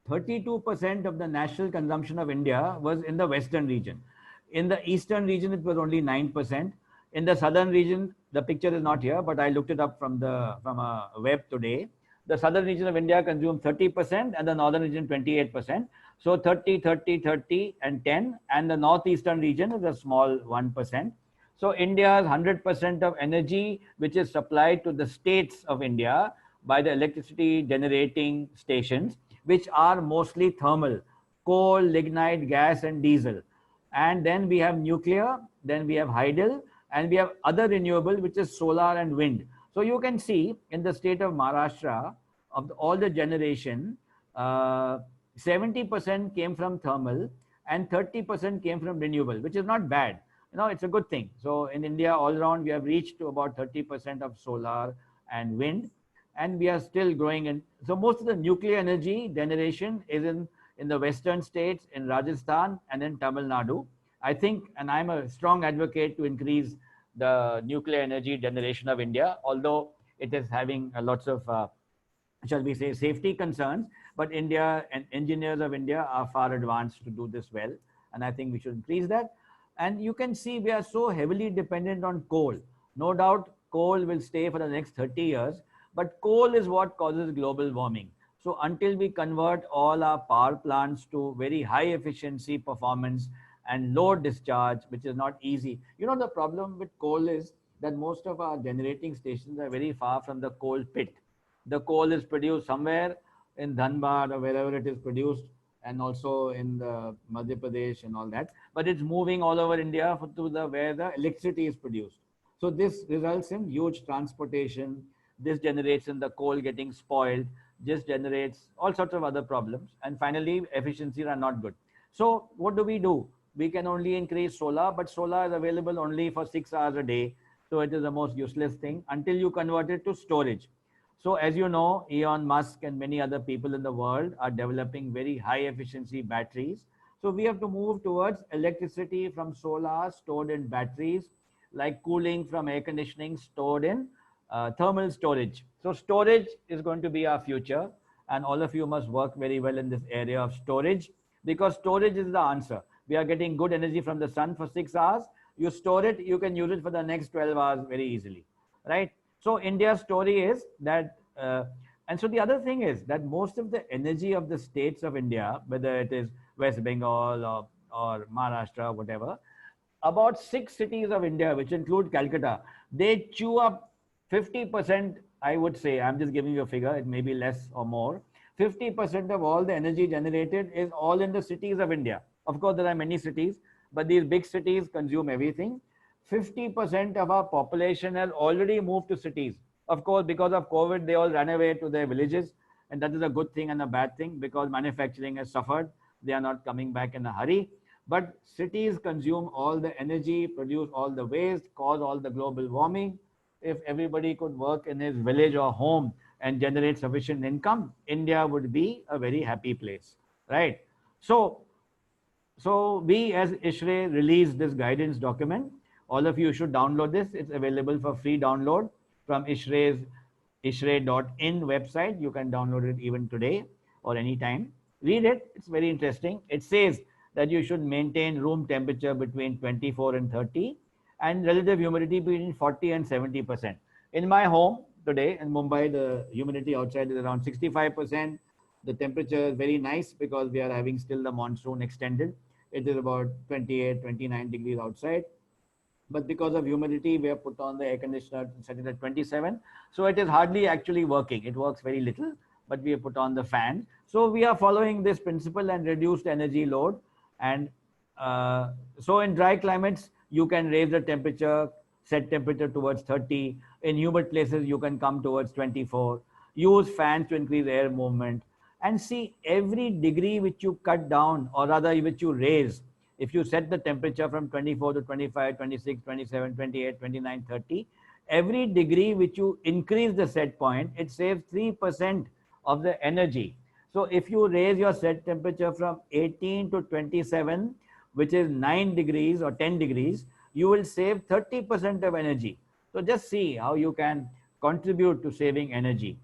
S1: 32% of the national consumption of India, was in the western region. In the eastern region, it was only 9%. In the southern region, the picture is not here, but I looked it up from a web today. The southern region of India consumed 30% and the northern region 28%. So 30, 30, 30 and 10, and the northeastern region is a small 1%. So India's 100% of energy, which is supplied to the states of India by the electricity generating stations, which are mostly thermal, coal, lignite, gas and diesel. And then we have nuclear, then we have hydel, and we have other renewable, which is solar and wind. So you can see in the state of Maharashtra, of all the generation, 70% came from thermal and 30% came from renewable, which is not bad. You know, it's a good thing. So in India, all around, we have reached to about 30% of solar and wind. and we are still growing. And so most of the nuclear energy generation is in the western states, in Rajasthan and in Tamil Nadu. I think, and I'm a strong advocate to increase the nuclear energy generation of India, although it is having lots of, shall we say, safety concerns. But India and engineers of India are far advanced to do this well. And I think we should increase that. And you can see we are so heavily dependent on coal. No doubt coal will stay for the next 30 years, but coal is what causes global warming. So until we convert all our power plants to very high efficiency performance and low discharge, which is not easy. You know, the problem with coal is that most of our generating stations are very far from the coal pit. The coal is produced somewhere in Dhanbad or wherever it is produced, and also in the Madhya Pradesh and all that. But it's moving all over India to the where the electricity is produced. So this results in huge transportation. This generates in the coal getting spoiled. This generates all sorts of other problems. And finally, efficiencies are not good. So what do? We can only increase solar, but solar is available only for 6 hours a day. So it is the most useless thing until you convert it to storage. So as you know, Elon Musk and many other people in the world are developing very high efficiency batteries. So we have to move towards electricity from solar stored in batteries, like cooling from air conditioning stored in thermal storage. So storage is going to be our future, and all of you must work very well in this area of storage, because storage is the answer. We are getting good energy from the sun for 6 hours. You store it, you can use it for the next 12 hours very easily, right? So India's story is that, and so the other thing is that most of the energy of the states of India, whether it is West Bengal or Maharashtra, whatever, about 6 cities of India, which include Calcutta, they chew up 50%, I would say, I'm just giving you a figure, it may be less or more. 50% of all the energy generated is all in the cities of India. Of course, there are many cities, but these big cities consume everything. 50% of our population has already moved to cities. Of course, because of COVID, they all ran away to their villages. And that is a good thing and a bad thing, because manufacturing has suffered. They are not coming back in a hurry. But cities consume all the energy, produce all the waste, cause all the global warming. If everybody could work in his village or home and generate sufficient income, India would be a very happy place, right? So we as ISHRE released this guidance document. All of you should download this. It's available for free download from ISHRE's ishre.in website. You can download it even today or anytime. Read it. It's very interesting. It says that you should maintain room temperature between 24 and 30 and relative humidity between 40 and 70%. In my home today in Mumbai, the humidity outside is around 65%. The temperature is very nice because we are having still the monsoon extended. It is about 28, 29 degrees outside. But because of humidity, we have put on the air conditioner and set it at 27. So it is hardly actually working. It works very little, but we have put on the fan. So we are following this principle and reduced energy load. And so in dry climates, you can raise the temperature, set temperature towards 30. In humid places, you can come towards 24. Use fans to increase air movement. And see, every degree which you cut down, or rather which you raise, if you set the temperature from 24 to 25, 26, 27, 28, 29, 30, every degree which you increase the set point, it saves 3% of the energy. So if you raise your set temperature from 18 to 27, which is 9 degrees or 10 degrees, you will save 30% of energy. So just see how you can contribute to saving energy.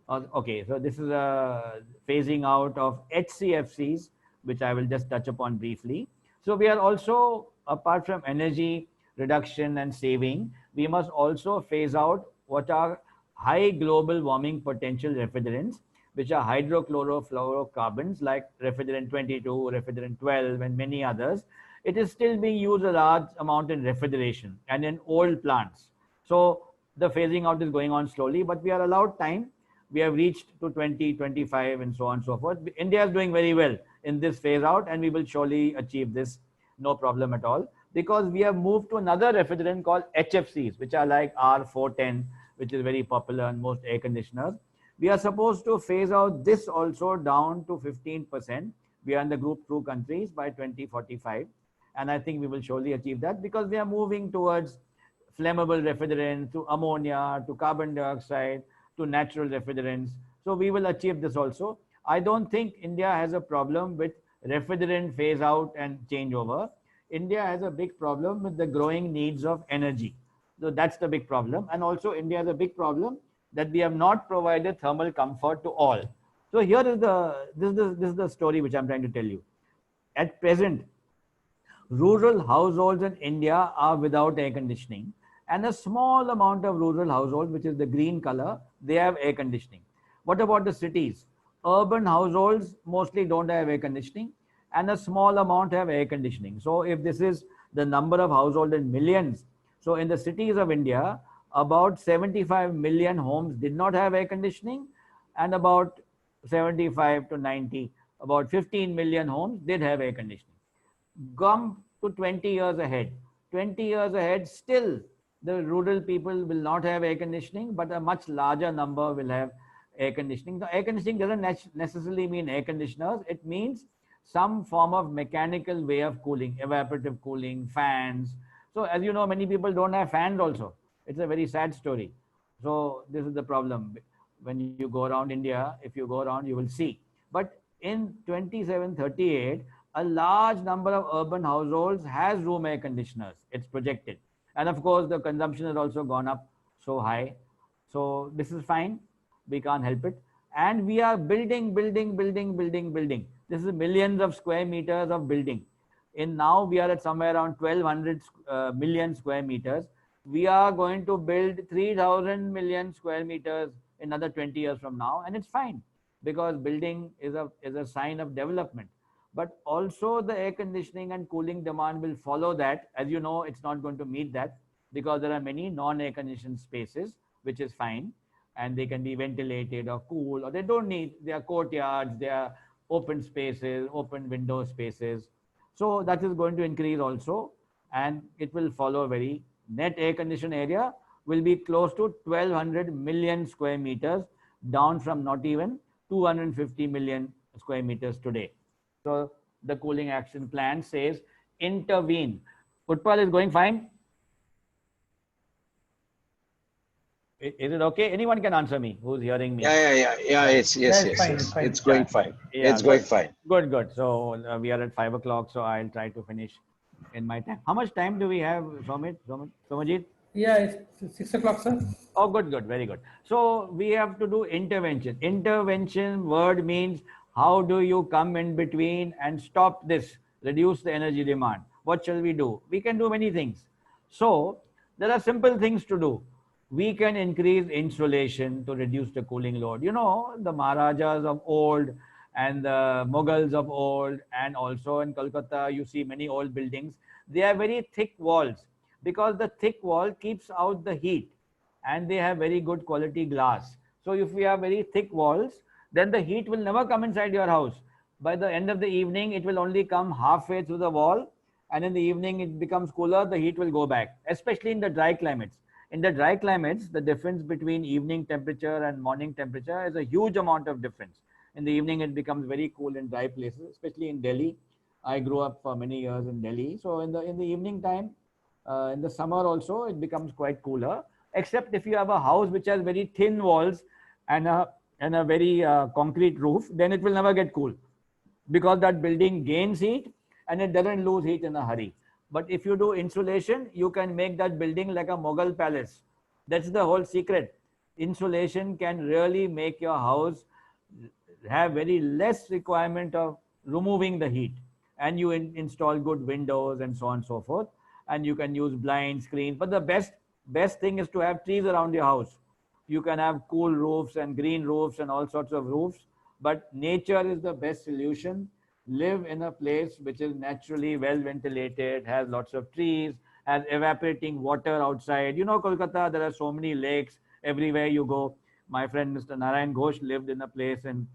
S1: Okay, so this is a phasing out of HCFCs, which I will just touch upon briefly. So we are also, apart from energy reduction and saving, we must also phase out what are high global warming potential refrigerants, which are hydrochlorofluorocarbons like refrigerant 22, refrigerant 12, and many others. It is still being used a large amount in refrigeration and in old plants. So the phasing out is going on slowly, but we are allowed time. We have reached to 2025 and so on and so forth. India is doing very well in this phase out, and we will surely achieve this, no problem at all, because we have moved to another refrigerant called HFCs, which are like R410, which is very popular in most air conditioners. We are supposed to phase out this also down to 15%. We are in the group 2 countries by 2045. And I think we will surely achieve that, because we are moving towards flammable refrigerants, to ammonia, to carbon dioxide, to natural refrigerants. So we will achieve this also. I don't think India has a problem with refrigerant phase out and changeover. India has a big problem with the growing needs of energy. So that's the big problem. And also India has a big problem that we have not provided thermal comfort to all. So here is this is the story which I'm trying to tell you. At present, rural households in India are without air conditioning, and a small amount of rural households, which is the green color, they have air conditioning. What about the cities? Urban households mostly don't have air conditioning, and a small amount have air conditioning. So if this is the number of households in millions, so in the cities of India, about 75 million homes did not have air conditioning, and about 75 to 90, about 15 million homes did have air conditioning. Come to 20 years ahead. 20 years ahead, still the rural people will not have air conditioning, but a much larger number will have air conditioning. The air conditioning doesn't necessarily mean air conditioners. It means some form of mechanical way of cooling, evaporative cooling, fans. So as you know, many people don't have fans also. It's a very sad story. So this is the problem. When you go around India, if you go around, you will see. But in 2738, a large number of urban households has room air conditioners. It's projected. And of course, the consumption has also gone up so high. So this is fine. We can't help it. And we are building. This is millions of square meters of building. In now we are at somewhere around 1200 million square meters. We are going to build 3000 million square meters in another 20 years from now. And it's fine because building is a sign of development. But also the air conditioning and cooling demand will follow that. As you know, it's not going to meet that because there are many non-air conditioned spaces, which is fine. And they can be ventilated or cool, or they don't need, they are courtyards, they are open spaces, open window spaces. So that is going to increase also. And it will follow a very net air conditioned area will be close to 1200 million square meters, down from not even 250 million square meters today. So the cooling action plan says intervene. Utpal is going fine. Is it okay? Anyone can answer me who's hearing me.
S3: Yeah. Yes. It's going fine.
S1: Yeah,
S3: it's going fine.
S1: Good. So we are at 5 o'clock. So I'll try to finish in my time. How much time do we have, Somajit?
S2: Yeah, it's 6 o'clock, sir.
S1: Oh, good. Very good. So we have to do intervention. Intervention word means how do you come in between and stop this, reduce the energy demand? What shall we do? We can do many things. So there are simple things to do. We can increase insulation to reduce the cooling load. You know, the Maharajas of old and the Mughals of old, and also in Kolkata, you see many old buildings. They have very thick walls because the thick wall keeps out the heat, and they have very good quality glass. So if we have very thick walls, then the heat will never come inside your house. By the end of the evening, it will only come halfway through the wall, and in the evening it becomes cooler, the heat will go back, especially in the dry climates. In the dry climates, the difference between evening temperature and morning temperature is a huge amount of difference. In the evening, it becomes very cool in dry places, especially in Delhi. I grew up for many years in Delhi. So in the evening time, in the summer also, it becomes quite cooler, except if you have a house which has very thin walls and a very concrete roof, then it will never get cool because that building gains heat and it doesn't lose heat in a hurry. But if you do insulation, you can make that building like a Mughal palace. That's the whole secret. Insulation can really make your house have very less requirement of removing the heat. And you install good windows and so on and so forth. And you can use blind screens. But the best thing is to have trees around your house. You can have cool roofs and green roofs and all sorts of roofs. But nature is the best solution. Live in a place which is naturally well ventilated, has lots of trees, has evaporating water outside. You know, Kolkata, there are so many lakes everywhere you go. My friend Mr. Narayan Ghosh lived in a place in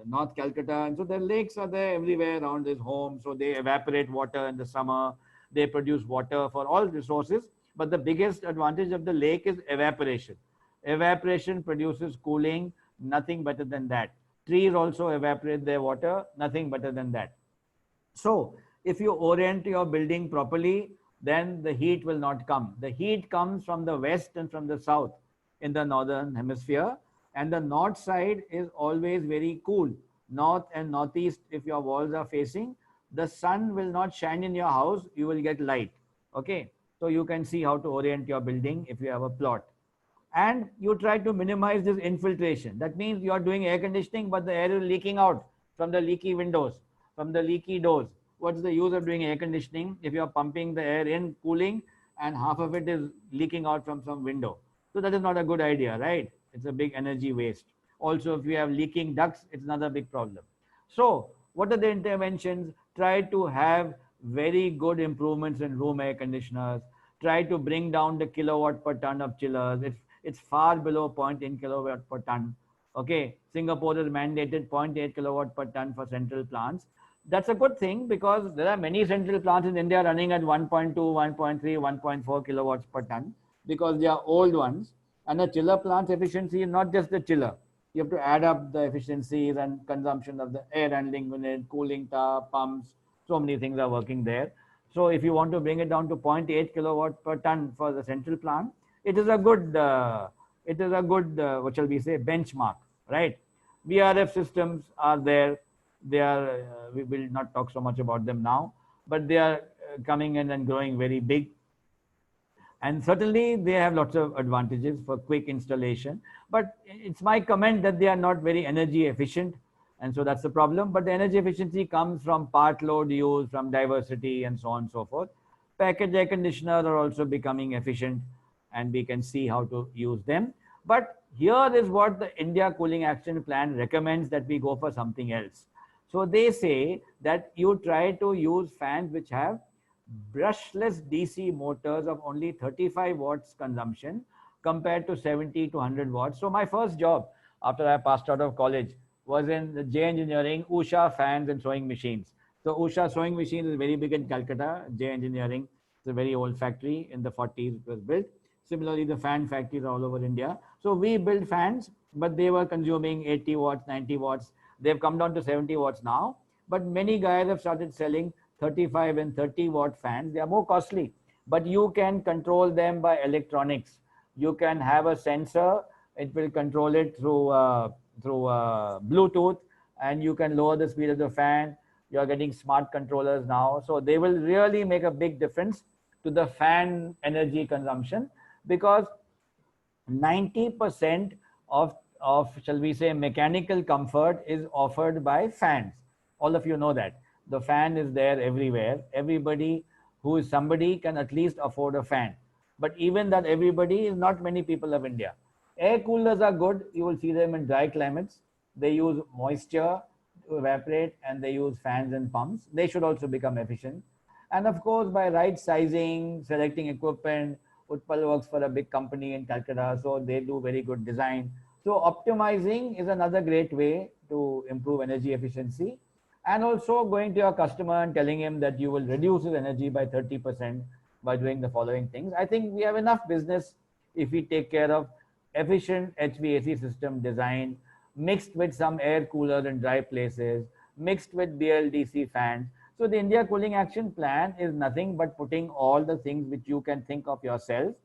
S1: North Calcutta, and so the lakes are there everywhere around his home. So they evaporate water in the summer. They produce water for all resources. But the biggest advantage of the lake is evaporation. Evaporation produces cooling, nothing better than that. Trees also evaporate their water, nothing better than that. So if you orient your building properly, then the heat will not come. The heat comes from the west and from the south. in the northern hemisphere, and the north side is always very cool. North and northeast, if your walls are facing, the sun will not shine in your house, you will get light. Okay, so you can see how to orient your building if you have a plot. And you try to minimize this infiltration. That means you are doing air conditioning, but the air is leaking out from the leaky windows, from the leaky doors. What's the use of doing air conditioning if you're pumping the air in, cooling, and half of it is leaking out from some window? So that is not a good idea, right? It's a big energy waste. Also, if you have leaking ducts, it's another big problem. So what are the interventions? Try to have very good improvements in room air conditioners. Try to bring down the kilowatt per ton of chillers. It's far below zero point 0.8 kilowatt per ton. Okay, Singapore has mandated 0.8 kilowatt per ton for central plants. That's a good thing because there are many central plants in India running at 1.2, 1.3, 1.4 kilowatts per ton because they are old ones. And the chiller plant's efficiency is not just the chiller. You have to add up the efficiencies and consumption of the air handling unit, cooling tower, pumps. So many things are working there. So if you want to bring it down to 0.8 kilowatt per ton for the central plant, it is a good, what shall we say, benchmark, right? VRF systems are there. They are, we will not talk so much about them now, but they are coming in and growing very big. And certainly they have lots of advantages for quick installation, but it's my comment that they are not very energy efficient. And so that's the problem. But the energy efficiency comes from part load use, from diversity, and so on and so forth. Package air conditioners are also becoming efficient, and we can see how to use them. But here is what the India Cooling Action Plan recommends, that we go for something else. So they say that you try to use fans which have brushless DC motors of only 35 watts consumption compared to 70 to 100 watts. So my first job after I passed out of college was in the J Engineering, Usha fans and sewing machines. So Usha sewing machine is very big in Calcutta. J Engineering, it's a very old factory. In the 40s it was built. Similarly, the fan factories all over India. So we built fans, but they were consuming 80 watts, 90 watts. They've come down to 70 watts now. But many guys have started selling 35 and 30 watt fans. They are more costly, but you can control them by electronics. You can have a sensor. It will control it through Bluetooth, and you can lower the speed of the fan. You are getting smart controllers now. So they will really make a big difference to the fan energy consumption, because 90% of, shall we say, mechanical comfort is offered by fans. All of you know that. The fan is there everywhere. Everybody who is somebody can at least afford a fan. But even that everybody is not many people of India. Air coolers are good. You will see them in dry climates. They use moisture to evaporate, and they use fans and pumps. They should also become efficient. And of course, by right sizing, selecting equipment, Utpal works for a big company in Calcutta, so they do very good design. So optimizing is another great way to improve energy efficiency. And also going to your customer and telling him that you will reduce his energy by 30% by doing the following things. I think we have enough business if we take care of efficient HVAC system design, mixed with some air coolers in dry places, mixed with BLDC fans. So the India Cooling Action Plan is nothing but putting all the things which you can think of yourself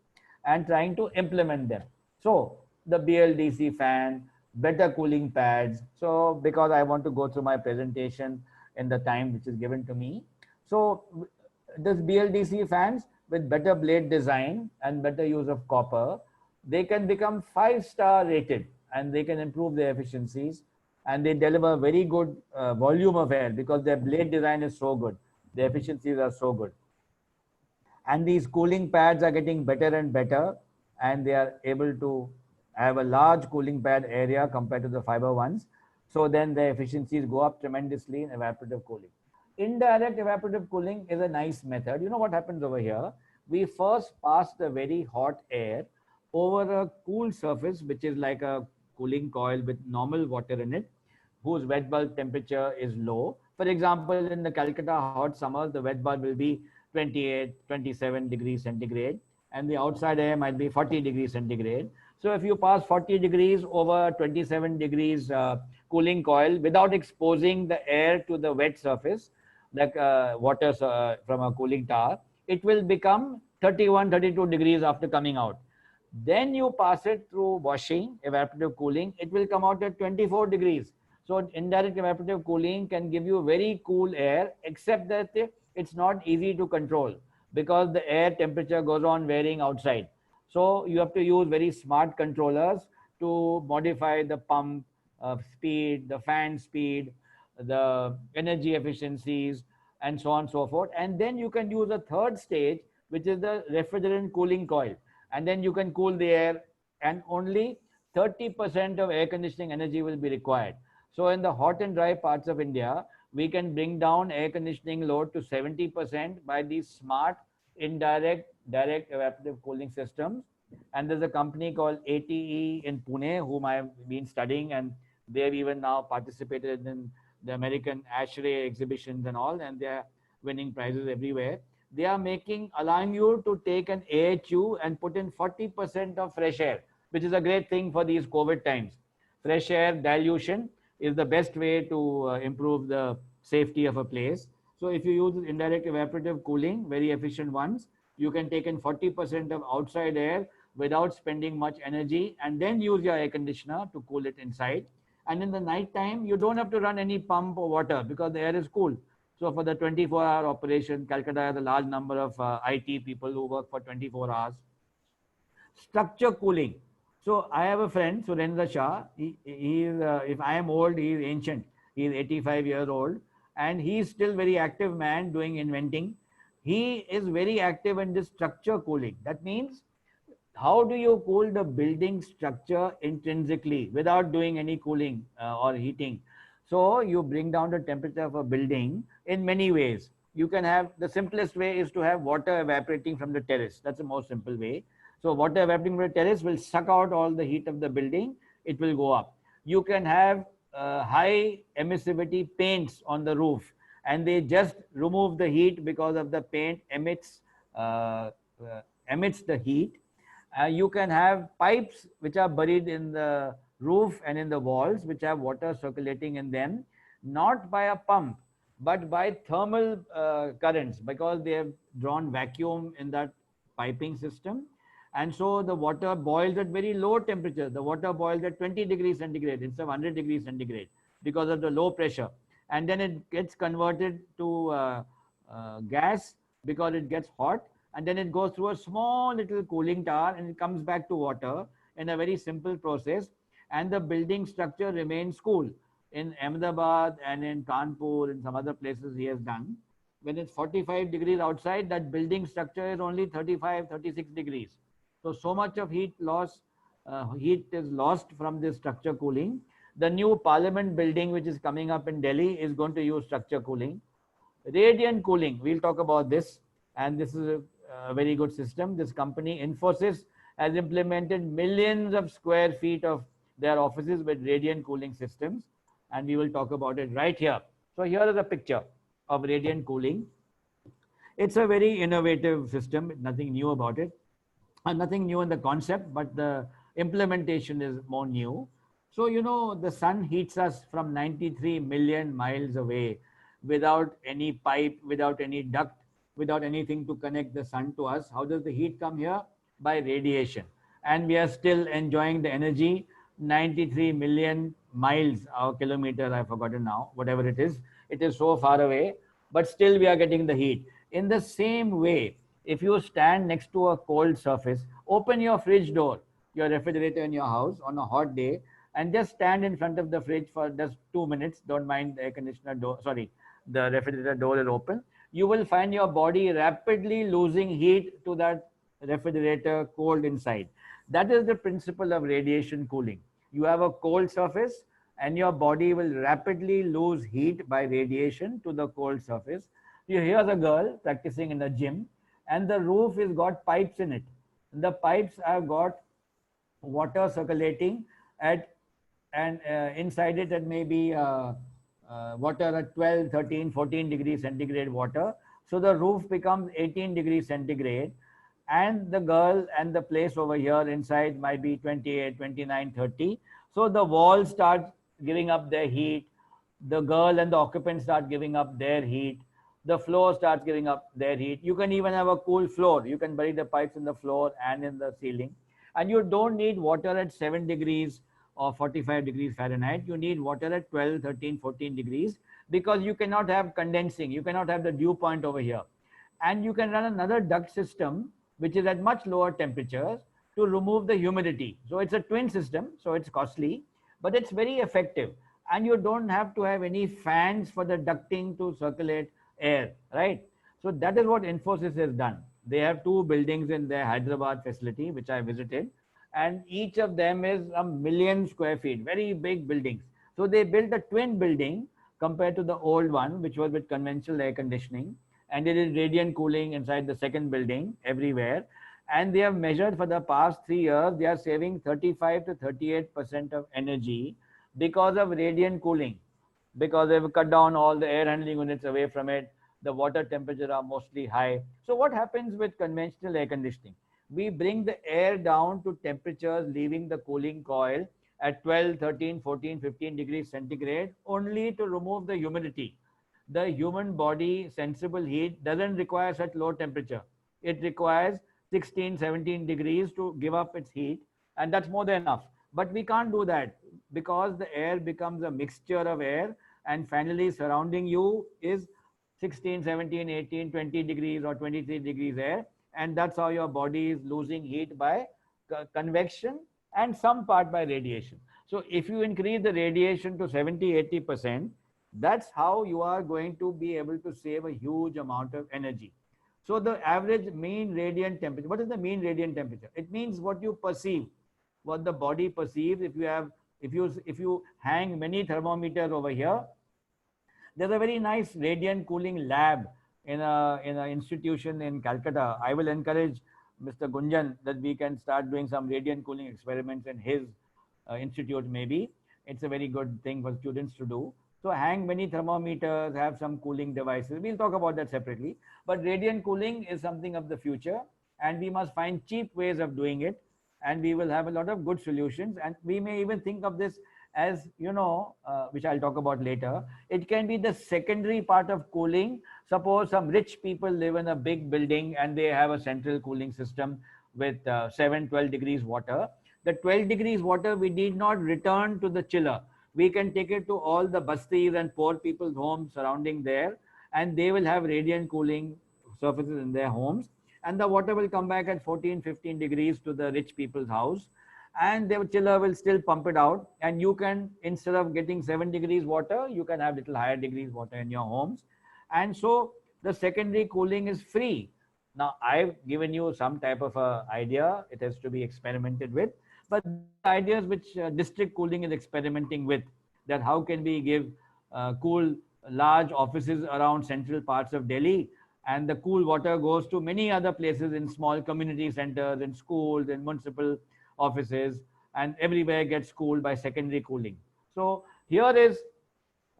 S1: and trying to implement them. So the BLDC fan, better cooling pads. So because I want to go through my presentation in the time which is given to me. So this BLDC fans with better blade design and better use of copper, they can become 5-star rated, and they can improve their efficiencies, and they deliver very good volume of air because their blade design is so good. Their efficiencies are so good. And these cooling pads are getting better and better, and they are able to have a large cooling pad area compared to the fiber ones. So then the efficiencies go up tremendously in evaporative cooling. Indirect evaporative cooling is a nice method. You know what happens over here? We first pass the very hot air over a cool surface, which is like a cooling coil with normal water in it, whose wet bulb temperature is low. For example, in the Calcutta hot summers, the wet bulb will be 28, 27 degrees centigrade, and the outside air might be 40 degrees centigrade. So if you pass 40 degrees over 27 degrees cooling coil without exposing the air to the wet surface, like water from a cooling tower, it will become 31, 32 degrees after coming out. Then you pass it through washing, evaporative cooling. It will come out at 24 degrees. So indirect evaporative cooling can give you very cool air, except that it's not easy to control because the air temperature goes on varying outside. So you have to use very smart controllers to modify the pump speed, the fan speed, the energy efficiencies, and so on and so forth. And then you can use a third stage, which is the refrigerant cooling coil. And then you can cool the air, and only 30% of air conditioning energy will be required. So in the hot and dry parts of India, we can bring down air conditioning load to 70% by these smart indirect direct evaporative cooling systems. And there's a company called ATE in Pune, whom I've been studying, and they've even now participated in the American ASHRAE exhibitions and all, and they're winning prizes everywhere. They are allowing you to take an AHU and put in 40% of fresh air, which is a great thing for these COVID times. Fresh air dilution is the best way to improve the safety of a place. So if you use indirect evaporative cooling, very efficient ones, you can take in 40% of outside air without spending much energy, and then use your air conditioner to cool it inside. And in the night time, you don't have to run any pump or water because the air is cool. So for the 24-hour operation, Calcutta has a large number of IT people who work for 24 hours. Structure cooling. So I have a friend, Surendra Shah. He is, if I am old, he is ancient. He is 85 years old, and he is still very active man doing inventing. He is very active in this structure cooling. That means, how do you cool the building structure intrinsically without doing any cooling or heating? So you bring down the temperature of a building in many ways. You can have, the simplest way is to have water evaporating from the terrace. That's the most simple way. So water evaporating from the terrace will suck out all the heat of the building. It will go up. You can have high emissivity paints on the roof, and they just remove the heat because of the paint uh, emits the heat. You can have pipes which are buried in the roof and in the walls, which have water circulating in them, not by a pump, but by thermal currents, because they have drawn vacuum in that piping system. And so the water boils at very low temperature. The water boils at 20 degrees centigrade instead of 100 degrees centigrade because of the low pressure. And then it gets converted to gas because it gets hot, and then it goes through a small little cooling tower and it comes back to water in a very simple process, and the building structure remains cool. In Ahmedabad and in Kanpur and some other places he has done, when it's 45 degrees outside, that building structure is only 35, 36 degrees. So much of heat is lost from this structure cooling. The new Parliament building, which is coming up in Delhi, is going to use structure cooling. Radiant cooling, we'll talk about this, and this is a very good system. This company, Infosys, has implemented millions of square feet of their offices with radiant cooling systems, and we will talk about it right here. So here is a picture of radiant cooling. It's a very innovative system, nothing new about it. Nothing new in the concept, but the implementation is more new. So, you know, the sun heats us from 93 million miles away without any pipe, without any duct, without anything to connect the sun to us. How does the heat come here? By radiation. And we are still enjoying the energy 93 million miles or kilometer, I've forgotten now, whatever it is. It is so far away, but still we are getting the heat. In the same way, if you stand next to a cold surface, open your fridge door, your refrigerator in your house on a hot day, and just stand in front of the fridge for just 2 minutes. Don't mind the air conditioner door, sorry, the refrigerator door is open. You will find your body rapidly losing heat to that refrigerator cold inside. That is the principle of radiation cooling. You have a cold surface and your body will rapidly lose heat by radiation to the cold surface. You hear the girl practicing in the gym, and the roof has got pipes in it. The pipes have got water circulating at, and inside it maybe water at 12, 13, 14 degrees centigrade water. So the roof becomes 18 degrees centigrade, and the girl and the place over here inside might be 28, 29, 30. So the walls start giving up their heat. The girl and the occupants start giving up their heat. The floor starts giving up their heat. You can even have a cool floor. You can bury the pipes in the floor and in the ceiling. And you don't need water at 7 degrees or 45 degrees Fahrenheit. You need water at 12, 13, 14 degrees, because you cannot have condensing. You cannot have the dew point over here. And you can run another duct system, which is at much lower temperatures, to remove the humidity. So it's a twin system, so it's costly, but it's very effective. And you don't have to have any fans for the ducting to circulate air, right? So that is what Infosys has done. They have two buildings in their Hyderabad facility, which I visited, and each of them is 1 million square feet, very big buildings. So they built a twin building compared to the old one, which was with conventional air conditioning, and they did radiant cooling inside the second building everywhere. And they have measured for the past 3 years, they are saving 35 to 38% of energy because of radiant cooling, because they've cut down all the air handling units away from it. The water temperature are mostly high. So what happens with conventional air conditioning? We bring the air down to temperatures leaving the cooling coil at 12, 13, 14, 15 degrees centigrade, only to remove the humidity. The human body sensible heat doesn't require such low temperature. It requires 16, 17 degrees to give up its heat, and that's more than enough. But we can't do that because the air becomes a mixture of air, and finally surrounding you is 16, 17, 18, 20 degrees or 23 degrees air, and that's how your body is losing heat by convection and some part by radiation. So if you increase the radiation to 70, 80%, that's how you are going to be able to save a huge amount of energy. So the average mean radiant temperature, what is the mean radiant temperature? It means what you perceive, what the body perceives. If you hang many thermometers over here, there's a very nice radiant cooling lab in an institution in Calcutta. I will encourage Mr. Gunjan that we can start doing some radiant cooling experiments in his institute maybe. It's a very good thing for students to do. So hang many thermometers, have some cooling devices. We'll talk about that separately. But radiant cooling is something of the future, and we must find cheap ways of doing it. And we will have a lot of good solutions. And we may even think of this as, which I'll talk about later. It can be the secondary part of cooling. Suppose some rich people live in a big building and they have a central cooling system with 7, 12 degrees water. The 12 degrees water, we need not return to the chiller. We can take it to all the bastis and poor people's homes surrounding there, and they will have radiant cooling surfaces in their homes. And the water will come back at 14, 15 degrees to the rich people's house, and the chiller will still pump it out. And you can, instead of getting 7 degrees water, you can have little higher degrees water in your homes. And so the secondary cooling is free. Now, I've given you some type of a idea. It has to be experimented with. But ideas which district cooling is experimenting with, that how can we give cool large offices around central parts of Delhi, and the cool water goes to many other places in small community centers, in schools, in municipal offices, and everywhere gets cooled by secondary cooling. So here is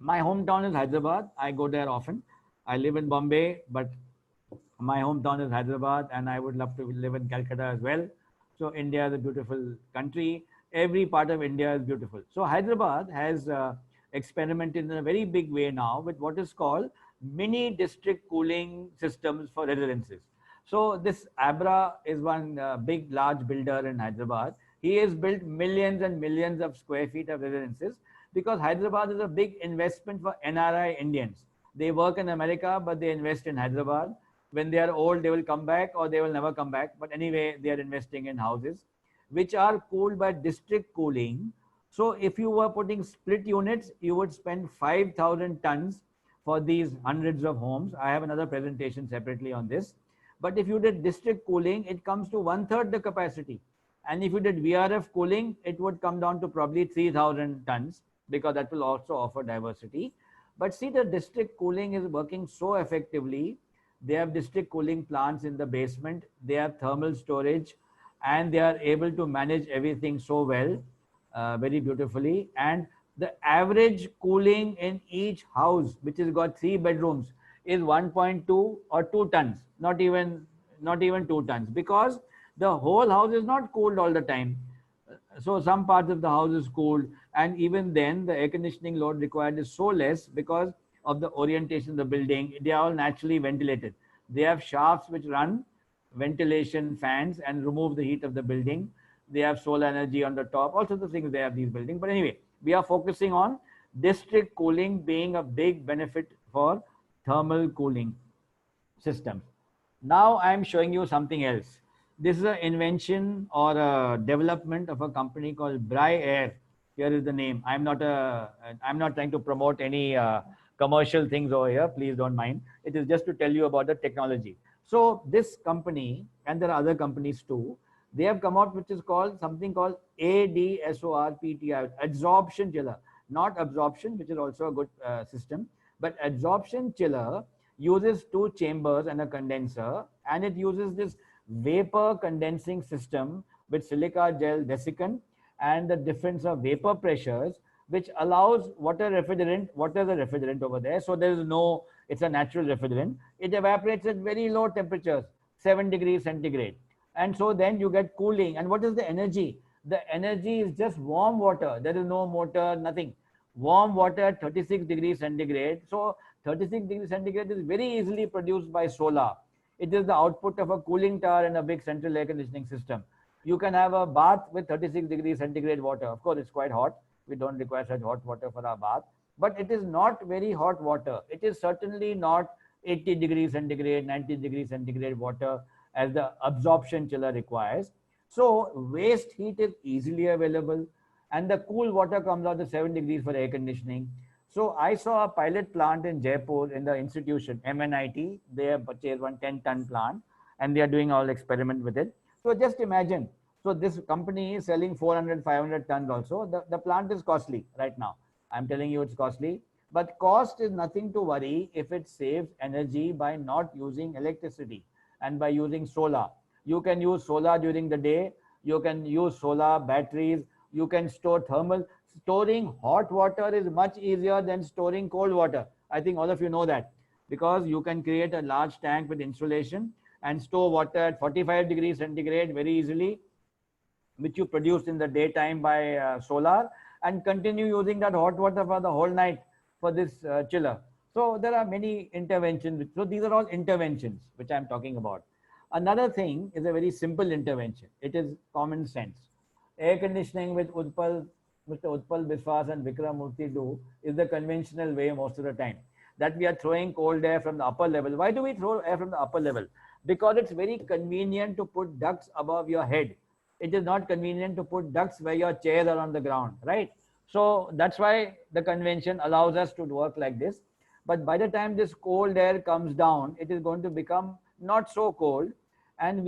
S1: my hometown is Hyderabad. I go there often. I live in Bombay, but my hometown is Hyderabad, and I would love to live in Calcutta as well. So India is a beautiful country. Every part of India is beautiful. So Hyderabad has experimented in a very big way now with what is called mini district cooling systems for residences. So this Abra is one big, large builder in Hyderabad. He has built millions and millions of square feet of residences, because Hyderabad is a big investment for NRI Indians. They work in America, but they invest in Hyderabad. When they are old, they will come back, or they will never come back. But anyway, they are investing in houses which are cooled by district cooling. So if you were putting split units, you would spend 5,000 tons for these hundreds of homes. I have another presentation separately on this. But if you did district cooling, it comes to 1/3 the capacity. And if you did VRF cooling, it would come down to probably 3,000 tons, because that will also offer diversity. But see, the district cooling is working so effectively. They have district cooling plants in the basement. They have thermal storage, and they are able to manage everything so well, very beautifully. And the average cooling in each house, which has got 3 bedrooms, is 1.2 or 2 tons, not even 2 tons, because the whole house is not cooled all the time. So some parts of the house is cooled, and even then the air conditioning load required is so less because of the orientation of the building. They are all naturally ventilated. They have shafts which run ventilation fans and remove the heat of the building. They have solar energy on the top. Also the things they have these buildings. But anyway, we are focusing on district cooling being a big benefit for thermal cooling systems. Now I am showing you something else. This is an invention or a development of a company called Bry Air. Here is the name. I'm not trying to promote any commercial things over here. Please don't mind. It is just to tell you about the technology. So this company, and there are other companies too, they have come out which is called something called ADSORPTI, adsorption chiller, not absorption, which is also a good system, but adsorption chiller uses two chambers and a condenser, and it uses this vapor condensing system with silica gel desiccant and the difference of vapor pressures, which allows water is a refrigerant over there. So there is no, it's a natural refrigerant. It evaporates at very low temperatures, 7 degrees centigrade. And so then you get cooling. And what is the energy? The energy is just warm water. There is no motor, nothing. Warm water at 36 degrees centigrade. So 36 degrees centigrade is very easily produced by solar. It is the output of a cooling tower and a big central air conditioning system. You can have a bath with 36 degrees centigrade water. Of course, it's quite hot. We don't require such hot water for our bath. But it is not very hot water. It is certainly not 80 degrees centigrade, 90 degrees centigrade water as the absorption chiller requires. So waste heat is easily available, and the cool water comes out to 7 degrees for air conditioning. So I saw a pilot plant in Jaipur in the institution, MNIT. They have purchased one 10-ton plant and they are doing all experiment with it. So just imagine, so this company is selling 400, 500 tons also. The plant is costly right now. I'm telling you it's costly, but cost is nothing to worry if it saves energy by not using electricity and by using solar. You can use solar during the day. You can use solar batteries. You can store thermal. Storing hot water is much easier than storing cold water. I think all of you know that, because you can create a large tank with insulation and store water at 45 degrees centigrade very easily, which you produce in the daytime by solar, and continue using that hot water for the whole night for this chiller. So there are many interventions. So these are all interventions which I'm talking about. Another thing is a very simple intervention. It is common sense. Air conditioning, which Mr. Utpal Biswas and Vikram Murthy do, is the conventional way most of the time. That we are throwing cold air from the upper level. Why do we throw air from the upper level? Because it's very convenient to put ducts above your head. It is not convenient to put ducts where your chairs are on the ground, right? So that's why the convention allows us to work like this. But by the time this cold air comes down, it is going to become not so cold. And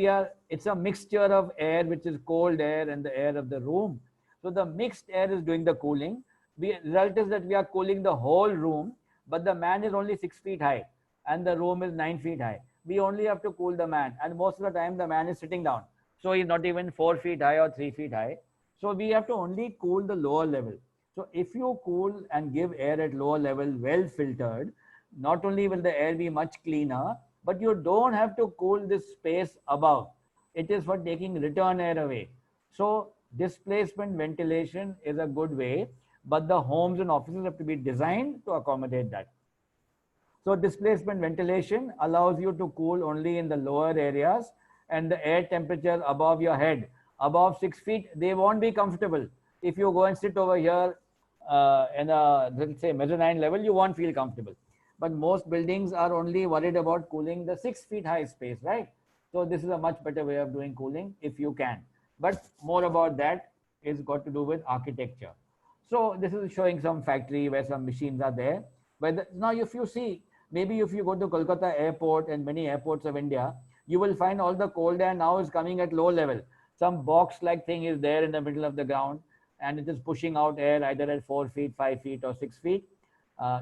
S1: it's a mixture of air, which is cold air and the air of the room. So the mixed air is doing the cooling. The result is that we are cooling the whole room, but the man is only 6 feet high and the room is 9 feet high. We only have to cool the man, and most of the time the man is sitting down. So he's not even 4 feet high or 3 feet high. So we have to only cool the lower level. So if you cool and give air at lower level well filtered, not only will the air be much cleaner, but you don't have to cool this space above. It is for taking return air away. So displacement ventilation is a good way, but the homes and offices have to be designed to accommodate that. So displacement ventilation allows you to cool only in the lower areas, and the air temperature above your head, above 6 feet, they won't be comfortable. If you go and sit over here in a, let's say, mezzanine level, you won't feel comfortable. But most buildings are only worried about cooling the 6 feet high space, right? So this is a much better way of doing cooling if you can. But more about that is got to do with architecture. So this is showing some factory where some machines are there. But now if you see, maybe if you go to Kolkata airport and many airports of India, you will find all the cold air now is coming at low level. Some box-like thing is there in the middle of the ground, and it is pushing out air either at 4 feet, 5 feet, or 6 feet.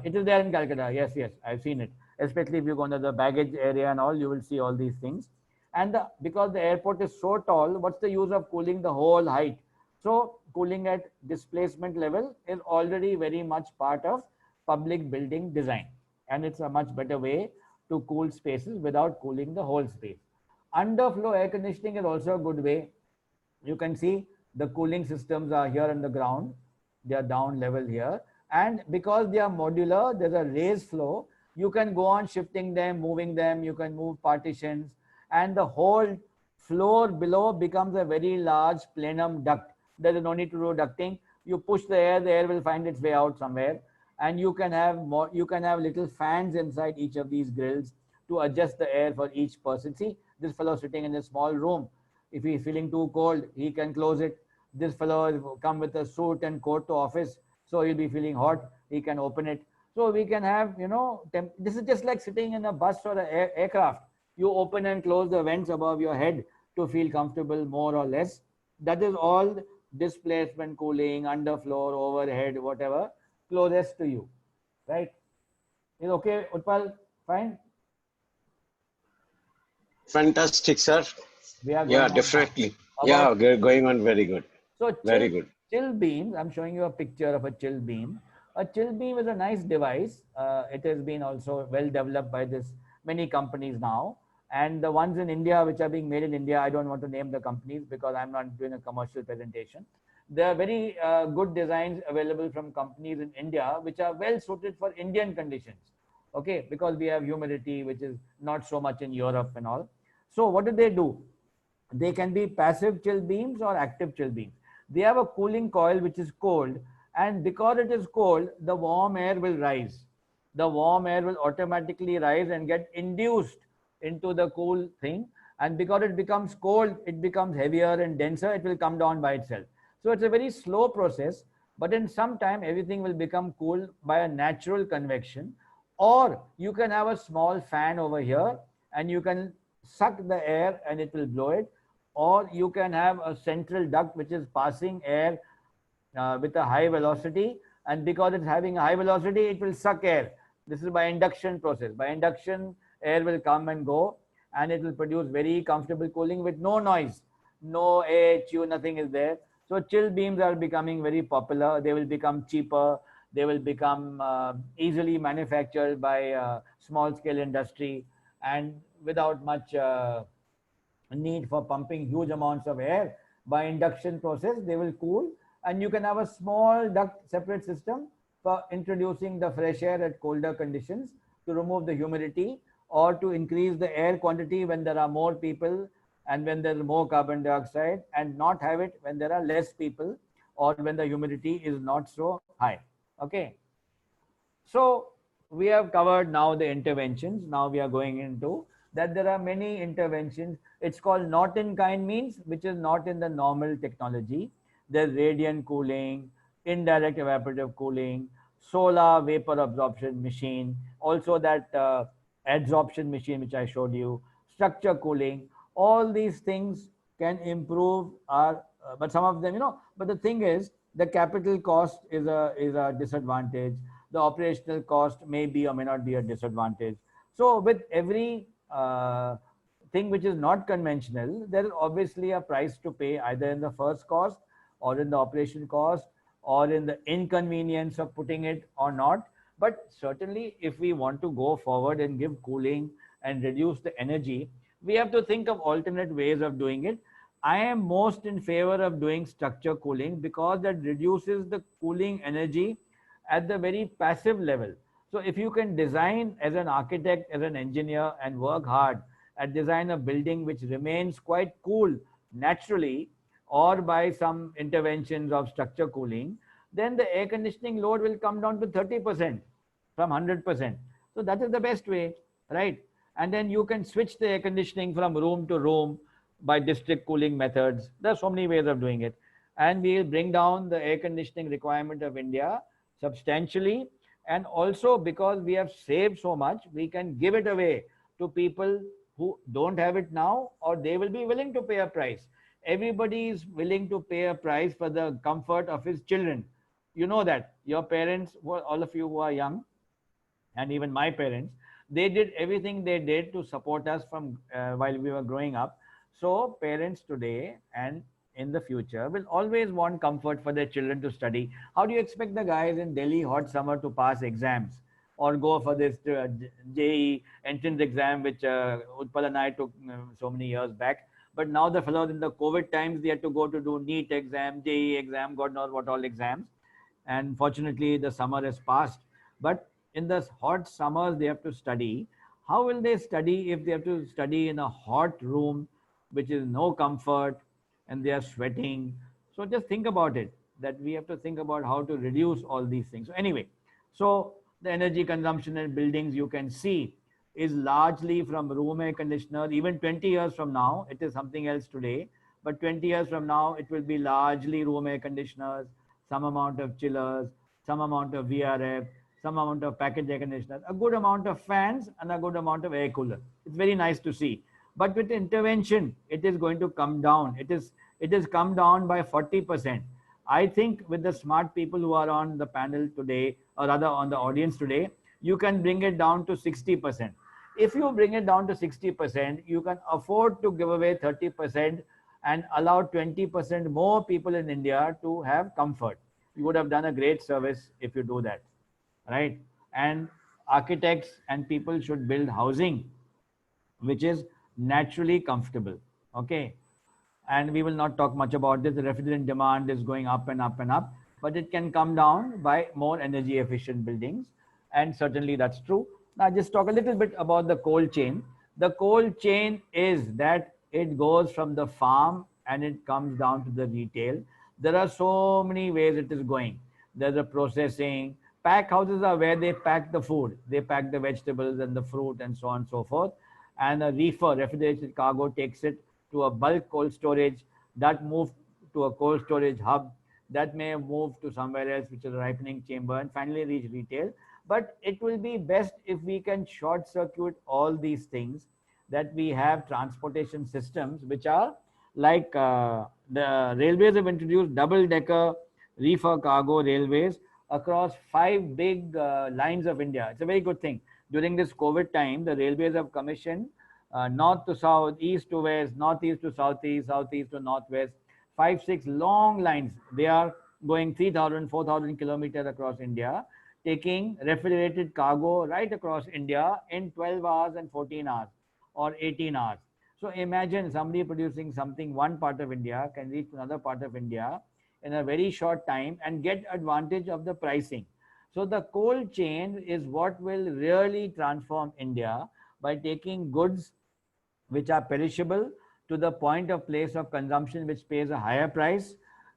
S1: It is there in Calcutta. Yes, I've seen it. Especially if you go into the baggage area and all, you will see all these things. And because the airport is so tall, what's the use of cooling the whole height? So cooling at displacement level is already very much part of public building design. And it's a much better way to cool spaces without cooling the whole space. Underflow air conditioning is also a good way. You can see the cooling systems are here on the ground. They are down level here. And because they are modular, there's a raised flow. You can go on shifting them, moving them. You can move partitions. And the whole Floor below becomes a very large plenum duct. There is no need to do ducting. You push the air will find its way out somewhere. And you can have more, you can have little fans inside each of these grills to adjust the air for each person. See, this fellow sitting in a small room. If he's feeling too cold, he can close it. This fellow will come with a suit and coat to office, so he'll be feeling hot. He can open it. So we can have, this is just like sitting in a bus or an aircraft. You open and close the vents above your head to feel comfortable more or less. That is all displacement cooling, underfloor, overhead, whatever, closest to you, right? Is okay, Utpal? Fine?
S3: Fantastic, sir.
S1: We are
S3: Yeah,
S1: going on now.
S3: definitely. Yeah, we're going on very good.
S1: So
S3: Very good.
S1: chill beams, I'm showing you a picture of a chill beam. A chill beam is a nice device. It has been also well developed by this many companies now. And the ones in India which are being made in India, I don't want to name the companies because I'm not doing a commercial presentation. There are very good designs available from companies in India which are well suited for Indian conditions. Okay, because we have humidity which is not so much in Europe and all. So what do? They can be passive chill beams or active chill beams. They have a cooling coil which is cold, and because it is cold, the warm air will rise. The warm air will automatically rise and get induced into the cool thing. And because it becomes cold, it becomes heavier and denser, it will come down by itself. So it's a very slow process, but in some time, everything will become cool by a natural convection. Or you can have a small fan over here and you can suck the air and it will blow it. Or you can have a central duct which is passing air with a high velocity, and because it's having a high velocity, it will suck air. This is by induction process. By induction, air will come and go, and it will produce very comfortable cooling with no noise, no AHU, nothing is there. So chill beams are becoming very popular. They will become cheaper. They will become easily manufactured by small scale industry and without much need for pumping huge amounts of air. By induction process, they will cool, and you can have a small duct separate system for introducing the fresh air at colder conditions to remove the humidity or to increase the air quantity when there are more people and when there is more carbon dioxide, and not have it when there are less people or when the humidity is not so high. Okay. So we have covered now the interventions. Now we are going into that there are many interventions. It's called not in kind means, which is not in the normal technology. There's radiant cooling, indirect evaporative cooling, solar vapor absorption machine, also that adsorption machine which I showed you, structure cooling. All these things can improve our, but some of them, but the thing is, the capital cost is a disadvantage. The operational cost may be or may not be a disadvantage. So with every thing which is not conventional, there is obviously a price to pay either in the first cost or in the operation cost or in the inconvenience of putting it or not. But certainly if we want to go forward and give cooling and reduce the energy, we have to think of alternate ways of doing it. I am most in favor of doing structure cooling because that reduces the cooling energy at the very passive level. So if you can design as an architect, as an engineer, and work hard and design a building which remains quite cool naturally or by some interventions of structure cooling, then the air conditioning load will come down to 30% from 100%. So that is the best way, right? And then you can switch the air conditioning from room to room by district cooling methods. There are so many ways of doing it. And we will bring down the air conditioning requirement of India substantially. And also because we have saved so much, we can give it away to people who don't have it now, or they will be willing to pay a price. Everybody is willing to pay a price for the comfort of his children. You know that your parents, all of you who are young, and even my parents, they did everything they did to support us from while we were growing up. So parents today and in the future will always want comfort for their children to study. How do you expect the guys in Delhi hot summer to pass exams or go for this JE entrance exam, which Utpal and I took so many years back? But now the fellows in the COVID times, they had to go to do NEET exam, JE exam, God knows what all exams. And fortunately, the summer has passed. But in the hot summers, they have to study. How will they study if they have to study in a hot room which is no comfort, and they are sweating. So just think about it, that we have to think about how to reduce all these things. So anyway, so the energy consumption in buildings you can see is largely from room air conditioner. Even 20 years from now, it is something else today, but 20 years from now, it will be largely room air conditioners, some amount of chillers, some amount of VRF, some amount of package air conditioners, a good amount of fans, and a good amount of air cooler. It's very nice to see. But with intervention, it is going to come down. It has come down by 40%. I think with the smart people who are on the panel today, or rather on the audience today, you can bring it down to 60%. If you bring it down to 60%, you can afford to give away 30% and allow 20% more people in India to have comfort. You would have done a great service if you do that, right? And architects and people should build housing which is naturally comfortable. Okay. And we will not talk much about this. The refrigerant demand is going up and up and up, but it can come down by more energy efficient buildings. And certainly that's true. Now, just talk a little bit about the cold chain. The cold chain is that it goes from the farm and it comes down to the retail. There are so many ways it is going. There's a processing. Pack houses are where they pack the food. They pack the vegetables and the fruit and so on and so forth. And a reefer, refrigerated cargo, takes it to a bulk cold storage, that moves to a cold storage hub, that may move to somewhere else, which is a ripening chamber, and finally reach retail. But it will be best if we can short circuit all these things, that we have transportation systems which are like the railways have introduced double decker reefer cargo railways across 5 big lines of India. It's a very good thing. During this COVID time, the railways have commissioned north to south, east to west, northeast to southeast, southeast to northwest, 5, 6 long lines. They are going 3,000, 4,000 kilometers across India, taking refrigerated cargo right across India in 12 hours and 14 hours or 18 hours. So imagine somebody producing something one part of India can reach another part of India in a very short time and get advantage of the pricing. So the cold chain is what will really transform India by taking goods which are perishable to the point of place of consumption which pays a higher price,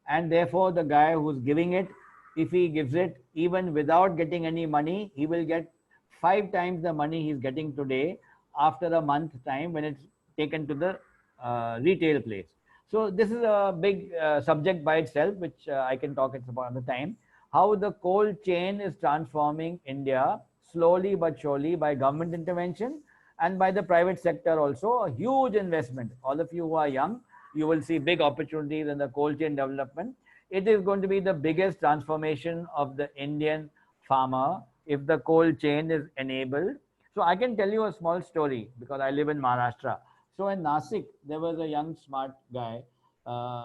S1: and therefore the guy who's giving it, if he gives it even without getting any money, he will get 5 times the money he's getting today after a month time when it's taken to the retail place. So this is a big subject by itself, which I can talk about another time. How the cold chain is transforming India slowly but surely by government intervention and by the private sector also, a huge investment. All of you who are young, you will see big opportunities in the cold chain development. It is going to be the biggest transformation of the Indian farmer if the cold chain is enabled. So I can tell you a small story because I live in Maharashtra. So in Nasik, there was a young smart guy.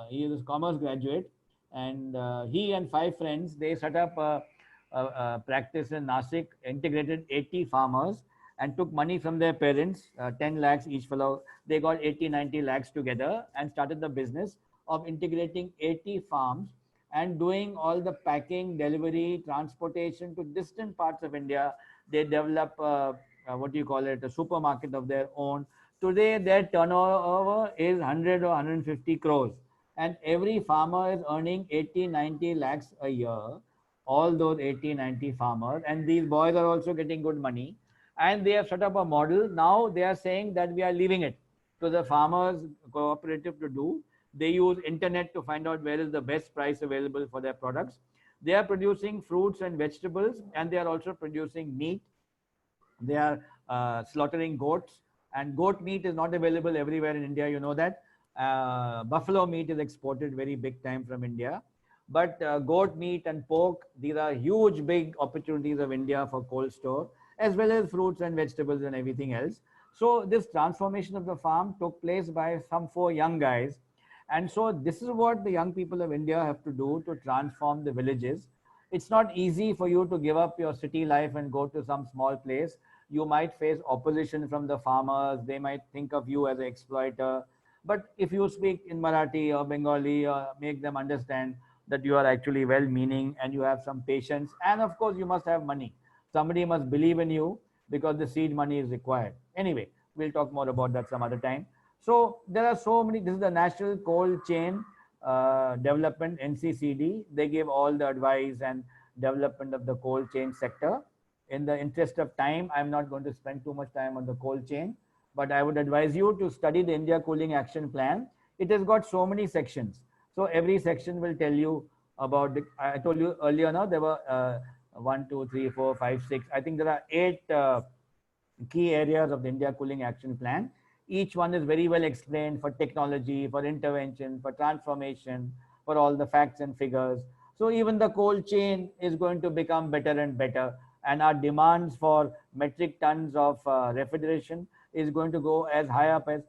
S1: He is a commerce graduate, and he and 5 friends, they set up a practice in Nasik, integrated 80 farmers and took money from their parents, 10 lakhs each fellow. They got 80, 90 lakhs together and started the business of integrating 80 farms and doing all the packing, delivery, transportation to distant parts of India. They develop, what do you call it, a supermarket of their own. Today, their turnover is 100 or 150 crores. And every farmer is earning 80, 90 lakhs a year. All those 80, 90 farmers. And these boys are also getting good money. And they have set up a model. Now they are saying that we are leaving it to the farmers cooperative to do. They use internet to find out where is the best price available for their products. They are producing fruits and vegetables, and they are also producing meat. They are slaughtering goats, and goat meat is not available everywhere in India. You know that. Buffalo meat is exported very big time from India. But goat meat and pork, these are huge, big opportunities of India for cold store, as well as fruits and vegetables and everything else. So this transformation of the farm took place by some 4 young guys. And so this is what the young people of India have to do to transform the villages. It's not easy for you to give up your city life and go to some small place. You might face opposition from the farmers. They might think of you as an exploiter. But if you speak in Marathi or Bengali, or make them understand that you are actually well-meaning and you have some patience, and of course you must have money. Somebody must believe in you because the seed money is required. Anyway, we'll talk more about that some other time. So there are so many. This is the National Cold Chain Development, NCCD. They give all the advice and development of the cold chain sector. In the interest of time, I'm not going to spend too much time on the cold chain, but I would advise you to study the India Cooling Action Plan. It has got so many sections. So every section will tell you about the, I told you earlier now, there were 1, 2, 3, 4, 5, 6. I think there are 8 key areas of the India Cooling Action Plan. Each one is very well explained for technology, for intervention, for transformation, for all the facts and figures. So even the cold chain is going to become better and better. And our demands for metric tons of refrigeration is going to go as high up as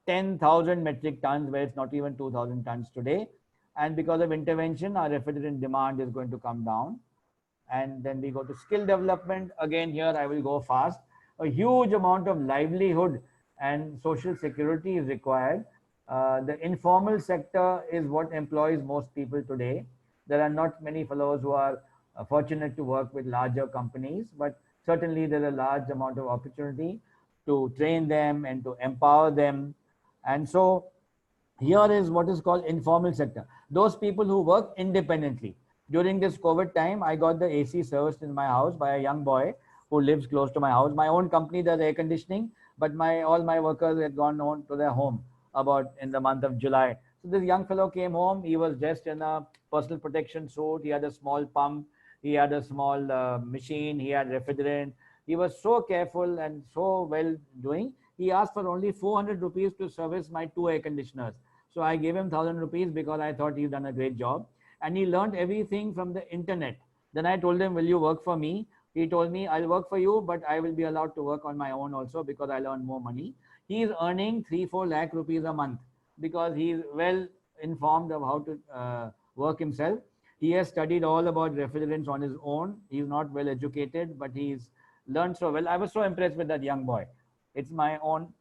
S1: 10,000 metric tons, where it's not even 2,000 tons today. And because of intervention, our refrigerant demand is going to come down. And then we go to skill development. Again, here I will go fast. A huge amount of livelihood and social security is required. The informal sector is what employs most people today. There are not many fellows who are fortunate to work with larger companies, but certainly there's a large amount of opportunity to train them and to empower them. And so here is what is called informal sector. Those people who work independently. During this COVID time, I got the AC serviced in my house by a young boy who lives close to my house. My own company does air conditioning, but all my workers had gone on to their home about in the month of July. So this young fellow came home. He was dressed in a personal protection suit. He had a small pump. He had a small machine. He had refrigerant. He was so careful and so well doing. He asked for only 400 rupees to service my 2 air conditioners. So I gave him 1,000 rupees because I thought he's done a great job. And he learned everything from the internet. Then I told him, will you work for me? He told me, I'll work for you, but I will be allowed to work on my own also because I'll earn more money. He is earning 3-4 lakh rupees a month because he is well informed of how to work himself. He has studied all about refrigerants on his own. He's not well educated, but he's learned so well. I was so impressed with that young boy. It's my own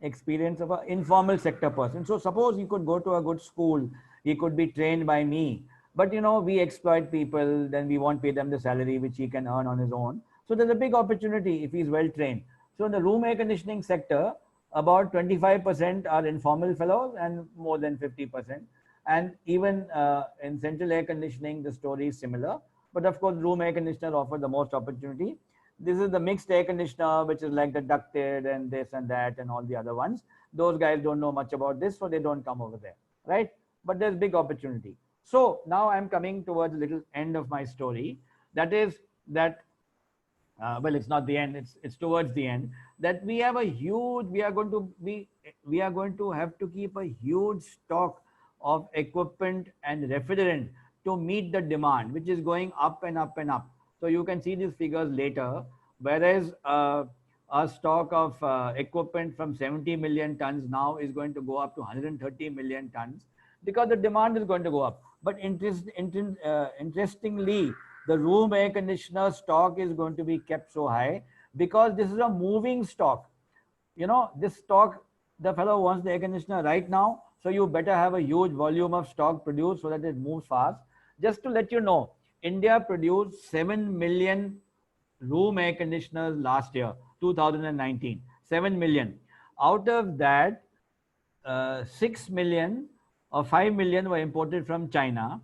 S1: experience of an informal sector person. So suppose he could go to a good school, he could be trained by me, but we exploit people, then we won't pay them the salary which he can earn on his own. So there's a big opportunity if he's well trained. So in the room air conditioning sector, about 25% are informal fellows and more than 50%. And even in central air conditioning, the story is similar. But of course, room air conditioner offer the most opportunity. This is the mixed air conditioner, which is like the ducted and this and that and all the other ones. Those guys don't know much about this, so they don't come over there, right? But there's big opportunity. So now I'm coming towards a little end of my story. That is that, well, it's not the end, it's towards the end, that we have a huge, we are going to have to keep a huge stock of equipment and refrigerant to meet the demand, which is going up and up and up. So you can see these figures later, whereas a stock of equipment from 70 million tons now is going to go up to 130 million tons because the demand is going to go up. But interestingly, the room air conditioner stock is going to be kept so high because this is a moving stock. This stock, the fellow wants the air conditioner right now, so you better have a huge volume of stock produced so that it moves fast. Just to let you know, India produced 7 million room air conditioners last year, 2019, 7 million. Out of that, 6 million or 5 million were imported from China.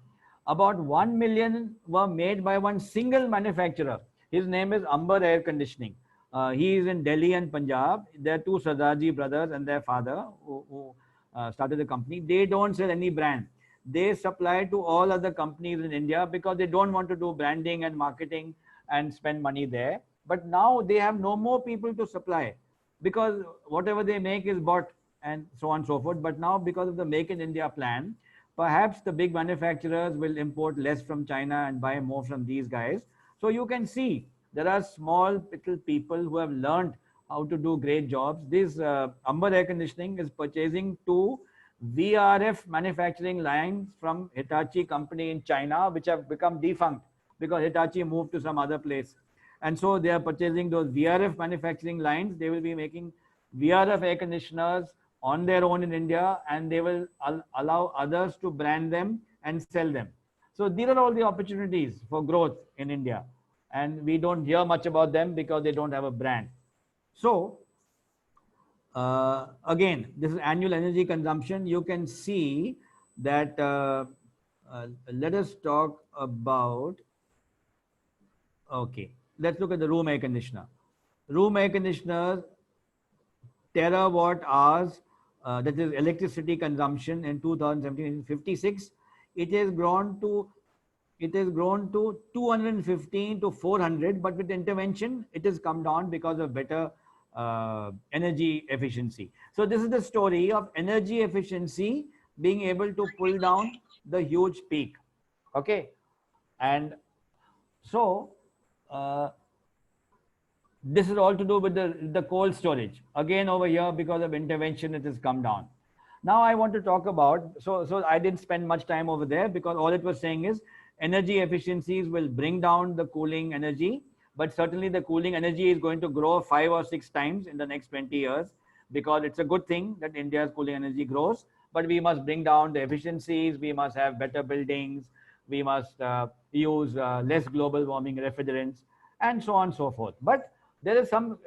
S1: About 1 million were made by one single manufacturer. His name is Amber Air Conditioning. He is in Delhi and Punjab. There are 2 Sardarji brothers and their father who started the company. They don't sell any brand. They supply to all other companies in India because they don't want to do branding and marketing and spend money there. But now they have no more people to supply because whatever they make is bought and so on and so forth. But now because of the Make in India plan, perhaps the big manufacturers will import less from China and buy more from these guys. So you can see there are small little people who have learned how to do great jobs. This Amber Air Conditioning is purchasing 2 VRF manufacturing lines from Hitachi company in China, which have become defunct because Hitachi moved to some other place. And so they are purchasing those VRF manufacturing lines. They will be making VRF air conditioners on their own in India, and they will allow others to brand them and sell them. So these are all the opportunities for growth in India. And we don't hear much about them because they don't have a brand. So Again, this is annual energy consumption. You can see that, let us talk about, okay, let's look at the room air conditioner. Room air conditioners, terawatt hours, that is electricity consumption in 2017, 56. It has grown to 215 to 400, but with intervention, it has come down because of better energy efficiency. So this is the story of energy efficiency being able to pull down the huge peak. Okay, and so uh, this is all to do with the cold storage. Again, over here, because of intervention, it has come down. Now I want to talk about, so I didn't spend much time over there because all it was saying is energy efficiencies will bring down the cooling energy, but certainly the cooling energy is going to grow 5 or 6 times in the next 20 years, because it's a good thing that India's cooling energy grows, but we must bring down the efficiencies, we must have better buildings, we must use less global warming refrigerants, and so on and so forth. But there's some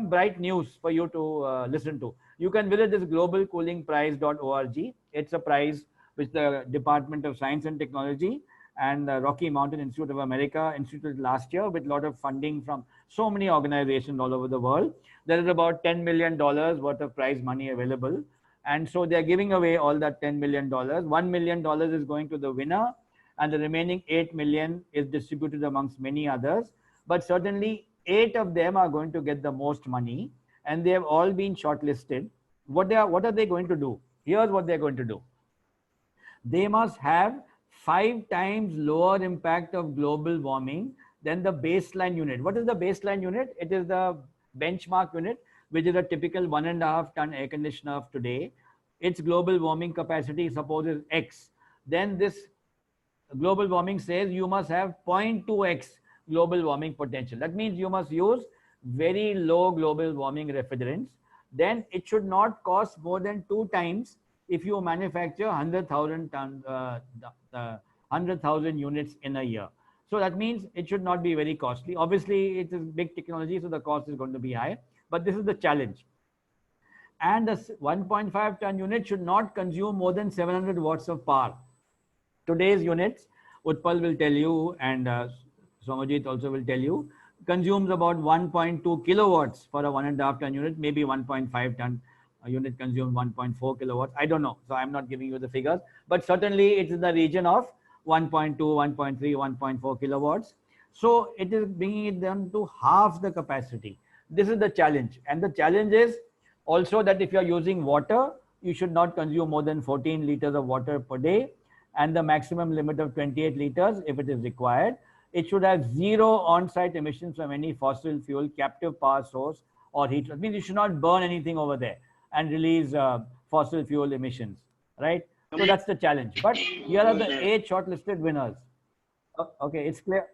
S1: bright news for you to listen to. You can visit this globalcoolingprize.org. It's a prize which the Department of Science and Technology and the Rocky Mountain Institute of America instituted last year with a lot of funding from so many organizations all over the world. There is about $10 million worth of prize money available. And so they're giving away all that $10 million. $1 million is going to the winner, and the remaining 8 million is distributed amongst many others. But certainly 8 of them are going to get the most money, and they have all been shortlisted. What are they going to do? Here's what they're going to do. They must have 5 times lower impact of global warming than the baseline unit. What is the baseline unit? It is the benchmark unit, which is a typical 1.5 ton air conditioner of today. Its global warming capacity, suppose, is X. Then this global warming says you must have 0.2x global warming potential. That means you must use very low global warming refrigerants. Then it should not cost more than 2 times if you manufacture 100,000 units in a year. So that means it should not be very costly. Obviously, it is big technology, so the cost is going to be high. But this is the challenge. And the 1.5 ton unit should not consume more than 700 watts of power. Today's units, Utpal will tell you, and Somajit also will tell you, consumes about 1.2 kilowatts for a 1.5 ton unit, maybe 1.5 ton unit consumes 1.4 kilowatts. I don't know. So I'm not giving you the figures, but certainly it's in the region of 1.2, 1.3, 1.4 kilowatts. So it is bringing it down to half the capacity. This is the challenge. And the challenge is also that if you're using water, you should not consume more than 14 liters of water per day, and the maximum limit of 28 liters if it is required. It should have 0 on-site emissions from any fossil fuel, captive power source, or heat. It means you should not burn anything over there and release fossil fuel emissions, right? So that's the challenge. But here are the 8 shortlisted winners. Okay, it's clear.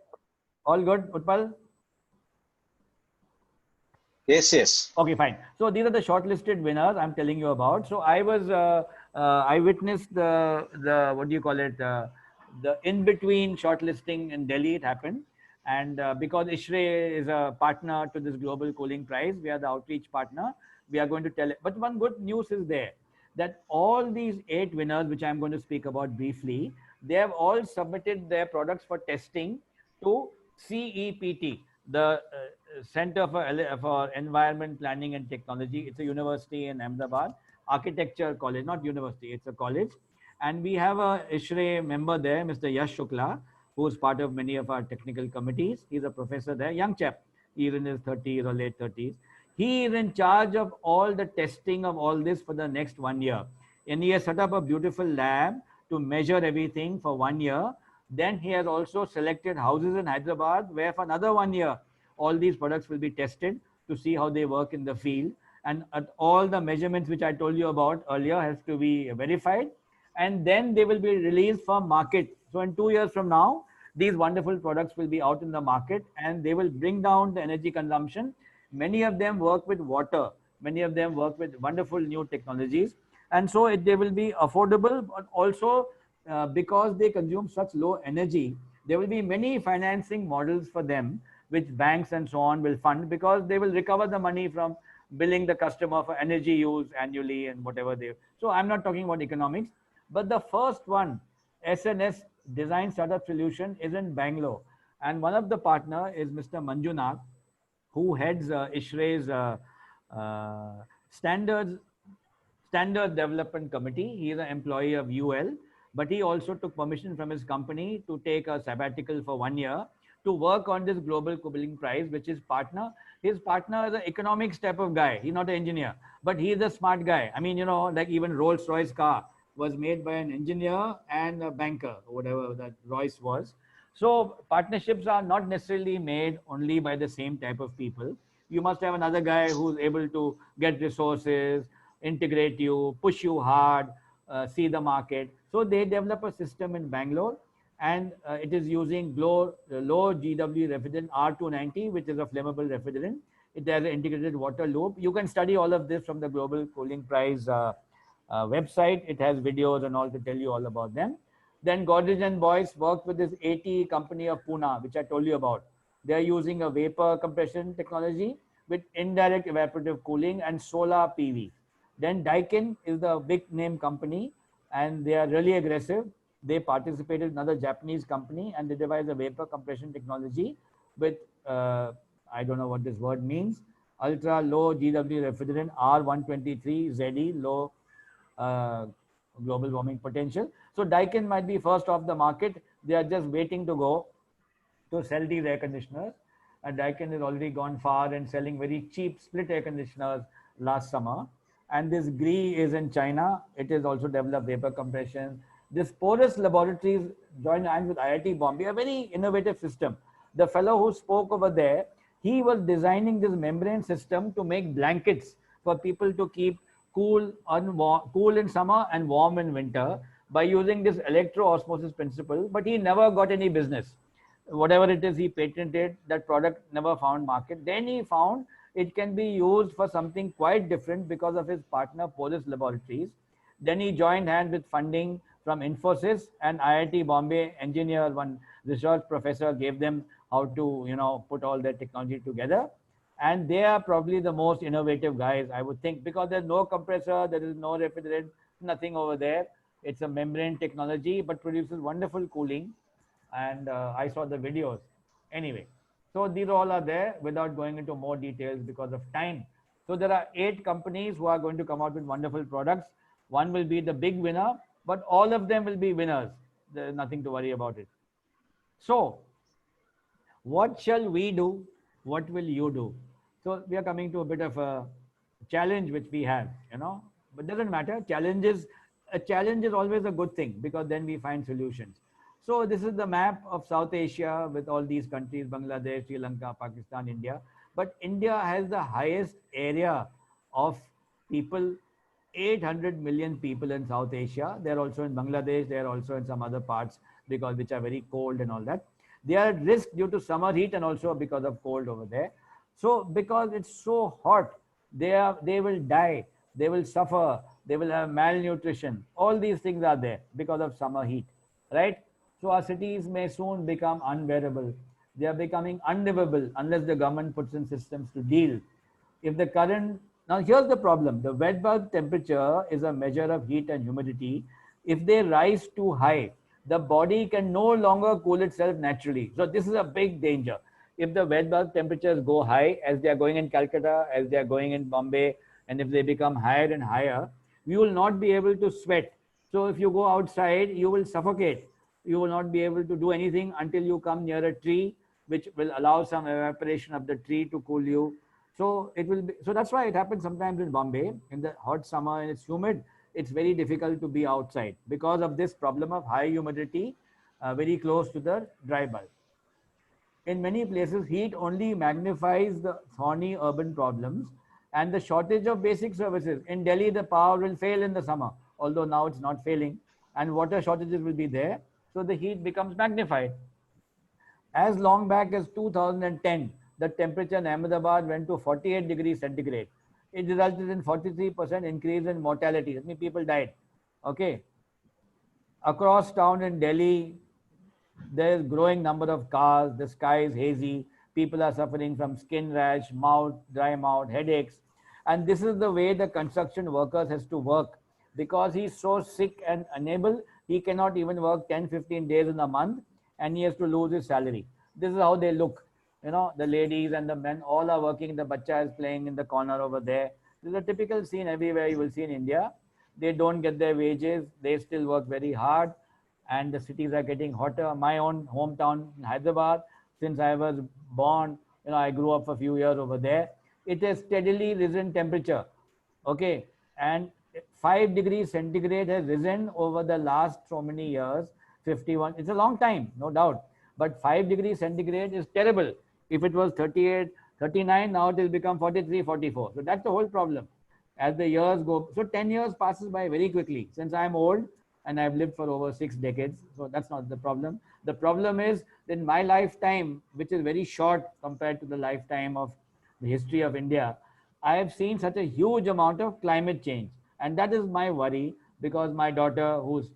S1: All good, Utpal?
S3: Yes, yes.
S1: Okay, fine. So these are the shortlisted winners I'm telling you about. So I was, I witnessed the what do you call it, the in-between shortlisting in Delhi. It happened, and because ISHRE is a partner to this Global Cooling Prize, we are the outreach partner. We are going to tell it. But one good news is there, that all these 8 winners, which I'm going to speak about briefly, they have all submitted their products for testing to CEPT, the Center for Environment Planning and Technology. It's a university in Ahmedabad, architecture college, not university, it's a college. And we have a ISHRE member there, Mr. Yash Shukla, who is part of many of our technical committees. He's a professor there, young chap. He's in his 30s or late 30s. He is in charge of all the testing of all this for the next 1 year. And he has set up a beautiful lab to measure everything for 1 year. Then he has also selected houses in Hyderabad where for another 1 year, all these products will be tested to see how they work in the field. And all the measurements which I told you about earlier has to be verified. And then they will be released for market. So in 2 years from now, these wonderful products will be out in the market and they will bring down the energy consumption. Many of them work with water. Many of them work with wonderful new technologies. And so they will be affordable, but also because they consume such low energy, there will be many financing models for them, which banks and so on will fund, because they will recover the money from billing the customer for energy use annually and whatever they. So I'm not talking about economics, but the first one, SNS Design Startup Solution, is in Bangalore, and one of the partner is Mr. Manjunath, who heads ISHRAE's standards Standard Development Committee. He is an employee of UL, but he also took permission from his company to take a sabbatical for 1 year to work on this global cooling prize, which is partner. His partner is an economics type of guy. He's not an engineer, but he is a smart guy. I mean, like even Rolls-Royce car was made by an engineer and a banker, whatever that Royce was. So partnerships are not necessarily made only by the same type of people. You must have another guy who's able to get resources, integrate you, push you hard, see the market. So they develop a system in Bangalore, and it is using low GW refrigerant R290, which is a flammable refrigerant. It has an integrated water loop. You can study all of this from the Global Cooling Prize website. It has videos and all to tell you all about them. Then Godrej and Boyce worked with this AT company of Pune, which I told you about. They are using a vapor compression technology with indirect evaporative cooling and solar PV. Then Daikin is the big name company, and they are really aggressive. They participated in another Japanese company, and they devised a vapor compression technology with, I don't know what this word means, ultra low GW refrigerant R123 ZE, low global warming potential. So Daikin might be first off the market. They are just waiting to go to sell these air conditioners. And Daikin has already gone far and selling very cheap split air conditioners last summer. And this GRI is in China. It is also developed vapor compression. This Porous Laboratories joined hands with IIT Bombay, a very innovative system. The fellow who spoke over there, he was designing this membrane system to make blankets for people to keep cool in summer and warm in winter by using this electro-osmosis principle, but he never got any business. Whatever it is he patented, that product never found market. Then he found it can be used for something quite different because of his partner Porous Laboratories. Then he joined hands with funding from Infosys and IIT Bombay engineer, one research professor gave them how to put all their technology together. And they are probably the most innovative guys, I would think, because there's no compressor, there is no refrigerant, nothing over there. It's a membrane technology, but produces wonderful cooling. And I saw the videos. Anyway, so these all are there without going into more details because of time. So there are 8 companies who are going to come out with wonderful products. One will be the big winner, but all of them will be winners. There's nothing to worry about it. So what shall we do? What will you do? So we are coming to a bit of a challenge which we have, but doesn't matter. A challenge is always a good thing because then we find solutions. So this is the map of South Asia with all these countries, Bangladesh, Sri Lanka, Pakistan, India. But India has the highest area of people, 800 million people in South Asia. They're also in Bangladesh. They're also in some other parts which are very cold and all that. They are at risk due to summer heat and also because of cold over there. So because it's so hot, they will die, they will suffer, they will have malnutrition. All these things are there because of summer heat, right? So our cities may soon become unbearable. They are becoming unlivable unless the government puts in systems to deal. Now here's the problem. The wet bulb temperature is a measure of heat and humidity. If they rise too high, the body can no longer cool itself naturally. So this is a big danger. If the wet bulb temperatures go high, as they are going in Calcutta, as they are going in Bombay, and if they become higher and higher, you will not be able to sweat. So if you go outside, you will suffocate. You will not be able to do anything until you come near a tree, which will allow some evaporation of the tree to cool you. So that's why it happens sometimes in Bombay in the hot summer and it's humid. It's very difficult to be outside because of this problem of high humidity, very close to the dry bulb. In many places, heat only magnifies the thorny urban problems and the shortage of basic services. In Delhi, the power will fail in the summer, although now it's not failing, and water shortages will be there. So the heat becomes magnified. As long back as 2010, the temperature in Ahmedabad went to 48 degrees centigrade. It resulted in 43% increase in mortality. That means people died. Okay. Across town in Delhi, there is growing number of cars. The sky is hazy. People are suffering from skin rash, dry mouth, headaches. And this is the way the construction workers has to work, because he's so sick and unable, he cannot even work 10-15 days in a month, and he has to lose his salary. This is how they look. You know, the ladies and the men all are working. The bacha is playing in the corner over there. This is a typical scene everywhere you will see in India. They don't get their wages. They still work very hard, and the cities are getting hotter. My own hometown, Hyderabad, since I was born, you know, I grew up for a few years over there. It has steadily risen temperature. Okay, and 5 degrees centigrade has risen over the last so many years. 51. It's a long time, no doubt. But 5 degrees centigrade is terrible. If it was 38, 39, now it will become 43, 44. So that's the whole problem. As the years go, so 10 years passes by very quickly. Since I'm old and I've lived for over 6 decades, so that's not the problem. The problem is that my lifetime, which is very short compared to the lifetime of the history of India, I have seen such a huge amount of climate change. And that is my worry, because my daughter, who's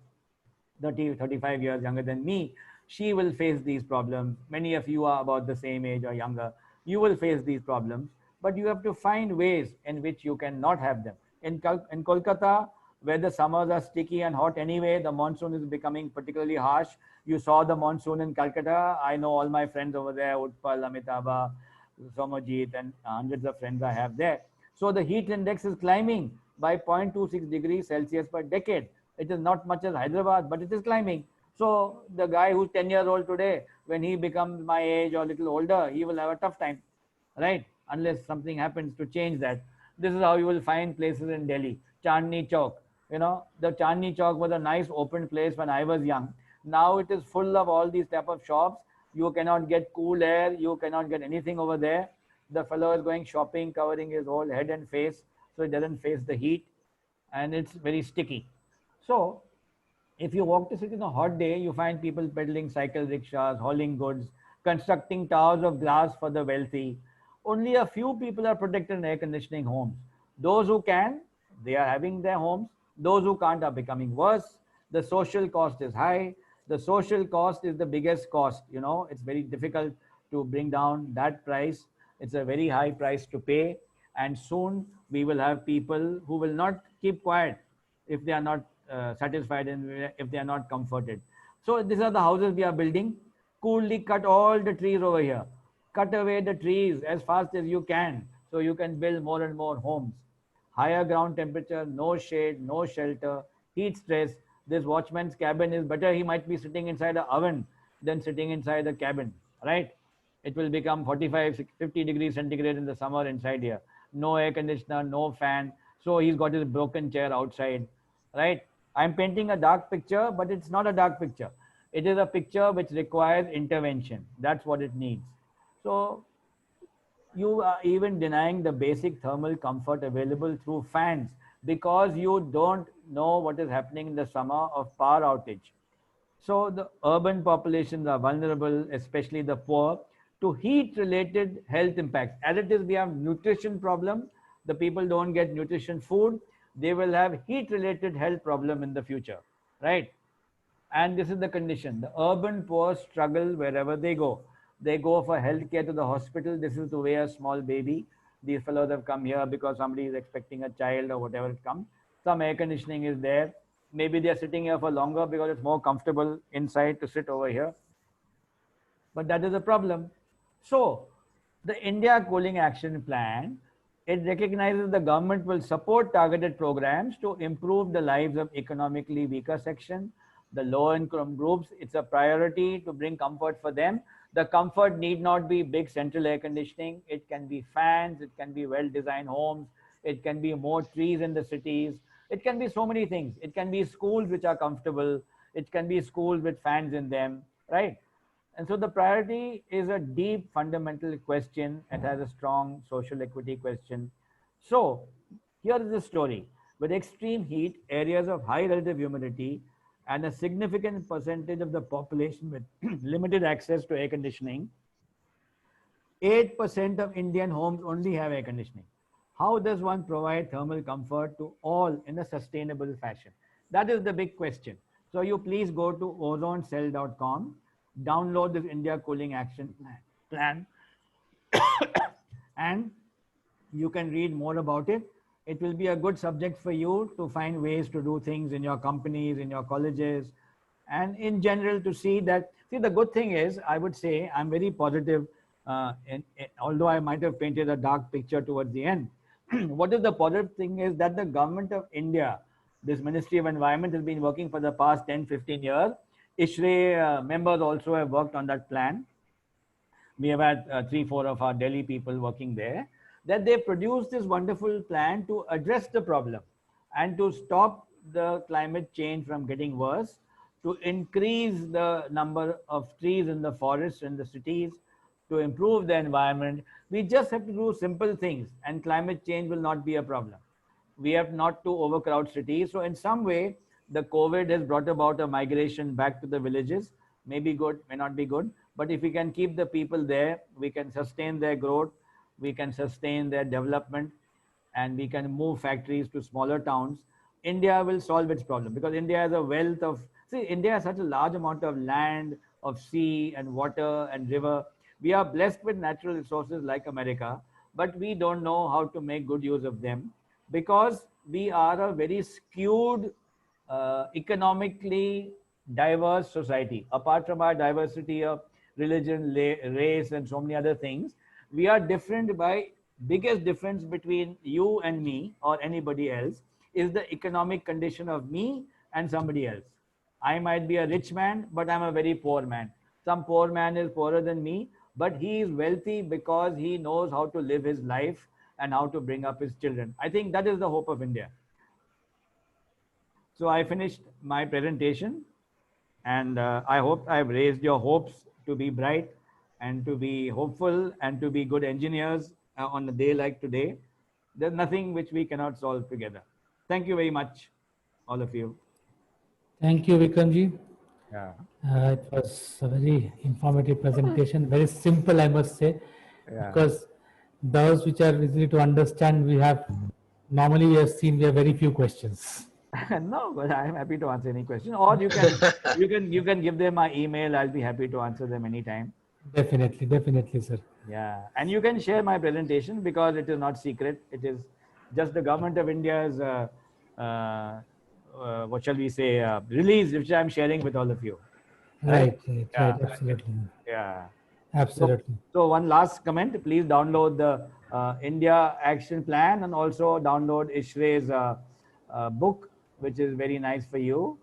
S1: 30, 35 years younger than me, she will face these problems. Many of you are about the same age or younger. You will face these problems, but you have to find ways in which you can not have them. In Kolkata, where the summers are sticky and hot anyway, the monsoon is becoming particularly harsh. You saw the monsoon in Calcutta. I know all my friends over there, Utpal, Amitabha, Somajit, and hundreds of friends I have there. So the heat index is climbing by 0.26 degrees Celsius per decade. It is not much as Hyderabad, but it is climbing. So the guy who's 10 years old today, when he becomes my age or a little older, he will have a tough time, right? Unless something happens to change that. This is how you will find places in Delhi. Chandni Chowk. You know, the Chandni Chowk was a nice open place when I was young. Now it is full of all these type of shops. You cannot get cool air. You cannot get anything over there. The fellow is going shopping, covering his whole head and face, so it doesn't face the heat, and it's very sticky. So if you walk the city on a hot day, you find people peddling cycle rickshaws, hauling goods, constructing towers of glass for the wealthy. Only a few people are protected in air conditioning homes. Those who can, they are having their homes. Those who can't are becoming worse. The social cost is high. The social cost is the biggest cost. You know, it's very difficult to bring down that price. It's a very high price to pay. And soon we will have people who will not keep quiet if they are not satisfied and if they are not comforted. So these are the houses we are building. Coolly cut all the trees over here. Cut away the trees as fast as you can, so you can build more and more homes. Higher ground temperature, no shade, no shelter, heat stress. This watchman's cabin is better. He might be sitting inside an oven than sitting inside a cabin, right? It will become 45, 50 degrees centigrade in the summer inside here. No air conditioner, no fan. So he's got his broken chair outside, right? I'm painting a dark picture, but it's not a dark picture. It is a picture which requires intervention. That's what it needs. So you are even denying the basic thermal comfort available through fans, because you don't know what is happening in the summer of power outage. So the urban populations are vulnerable, especially the poor, to heat-related health impacts. As it is, we have nutrition problem. The people don't get nutrition food. They will have heat-related health problem in the future, right? And this is the condition. The urban poor struggle wherever they go. They go for healthcare to the hospital. This is to weigh a small baby. These fellows have come here because somebody is expecting a child or whatever it comes. Some air conditioning is there. Maybe they are sitting here for longer because it's more comfortable inside to sit over here. But that is a problem. So the India Cooling Action Plan, it recognizes the government will support targeted programs to improve the lives of economically weaker section, the low income groups. It's a priority to bring comfort for them. The comfort need not be big central air conditioning. It can be fans. It can be well-designed homes. It can be more trees in the cities. It can be so many things. It can be schools which are comfortable. It can be schools with fans in them, right? And so the priority is a deep fundamental question. It has a strong social equity question. So here is the story. With extreme heat, areas of high relative humidity, and a significant percentage of the population with limited access to air conditioning, 8% of Indian homes only have air conditioning. How does one provide thermal comfort to all in a sustainable fashion? That is the big question. So you please go to ozonecell.com, download this India Cooling Action Plan, and You can read more about it. It will be a good subject for you to find ways to do things in your companies, in your colleges, and in general to see that. See, the good thing is, I would say, I'm very positive, although I might have painted a dark picture towards the end. What is the positive thing is that the government of India, this Ministry of Environment, has been working for the past 10, 15 years. ISHRE members also have worked on that plan. We have had 3, 4 of our Delhi people working there, that they produced this wonderful plan to address the problem and to stop the climate change from getting worse, to increase the number of trees in the forests in the cities, to improve the environment. We just have to do simple things and climate change will not be a problem. We have not to overcrowd cities. So in some way, the COVID has brought about a migration back to the villages. May be good, may not be good. But if we can keep the people there, we can sustain their growth, we can sustain their development, and we can move factories to smaller towns. India will solve its problem because India has a wealth of, see, India has such a large amount of land, of sea and water and river. We are blessed with natural resources like America, but we don't know how to make good use of them because we are a very skewed, economically diverse society. Apart from our diversity of religion, race, and so many other things, we are different by biggest difference between you and me or anybody else is the economic condition of me and somebody else. I might be a rich man, but I'm a very poor man. Some poor man is poorer than me, but he is wealthy because he knows how to live his life and how to bring up his children. I think that is the hope of India. So I finished my presentation, and I hope I've raised your hopes to be bright and to be hopeful and to be good engineers on a day like today. There's nothing which we cannot solve together. Thank you very much, all of you.
S2: Thank you, Vikramji.
S1: Yeah.
S2: It was a very informative presentation, very simple, I must say, because those which are easy to understand, we have very few questions.
S1: No, but I'm happy to answer any question. Or you can give them my email. I'll be happy to answer them anytime.
S2: Definitely, sir.
S1: Yeah, and you can share my presentation because it is not secret. It is just the government of India's what shall we say release, which I'm sharing with all of you.
S2: Right,
S1: Yeah.
S2: absolutely.
S1: Yeah.
S2: Absolutely.
S1: So one last comment, please download the India Action Plan and also download ISHRE's book, which is very nice for you,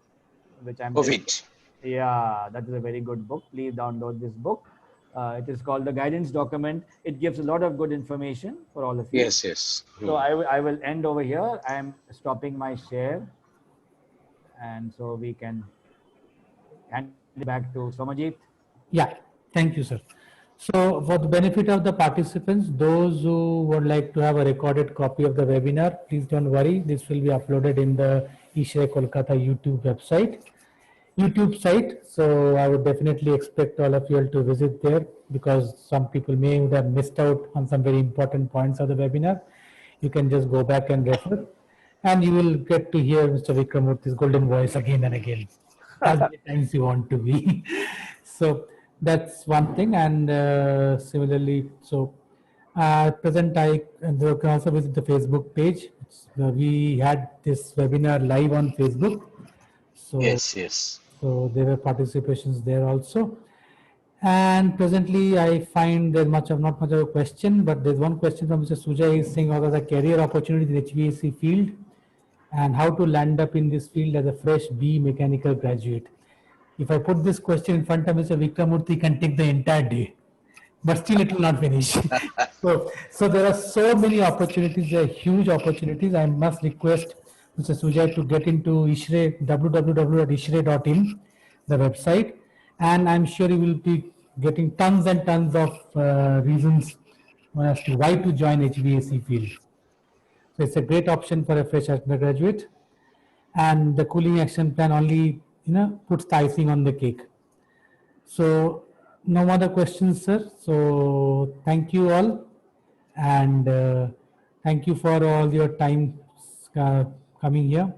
S1: which I'm telling
S3: COVID.
S1: you. Yeah, that is a very good book. Please download this book. It is called the guidance document. It gives a lot of good information for all of you.
S3: Yes.
S1: So I will end over here. I am stopping my share. And so we can hand it back to Somajit.
S2: Yeah, thank you, sir. So for the benefit of the participants, those who would like to have a recorded copy of the webinar, please don't worry. This will be uploaded in the ISHRE Kolkata YouTube site. So I would definitely expect all of you all to visit there because some people may have missed out on some very important points of the webinar. You can just go back and refer and you will get to hear Mr. Vikram Murthy's golden voice again and again as many times you want to be. So that's one thing. And similarly, so present I can also visit the Facebook page. We had this webinar live on Facebook. So
S3: Yes.
S2: So there were participations there also. And presently, I find there's not much of a question, but there's one question from Mr. Sujay is saying what are the career opportunities in the HVAC field and how to land up in this field as a fresh B mechanical graduate. If I put this question in front of Mr. Vikram Murthy, he can take the entire day, but still it will not finish. So there are so many opportunities, there are huge opportunities. I must request Mr. Sujay to get into ISHRE, www.ishre.in, the website, and I'm sure he will be getting tons and tons of reasons as to why to join HVAC field. So it's a great option for a fresh undergraduate, and the cooling action plan only puts the icing on the cake. So no other questions, sir. So thank you all, and thank you for all your time coming here.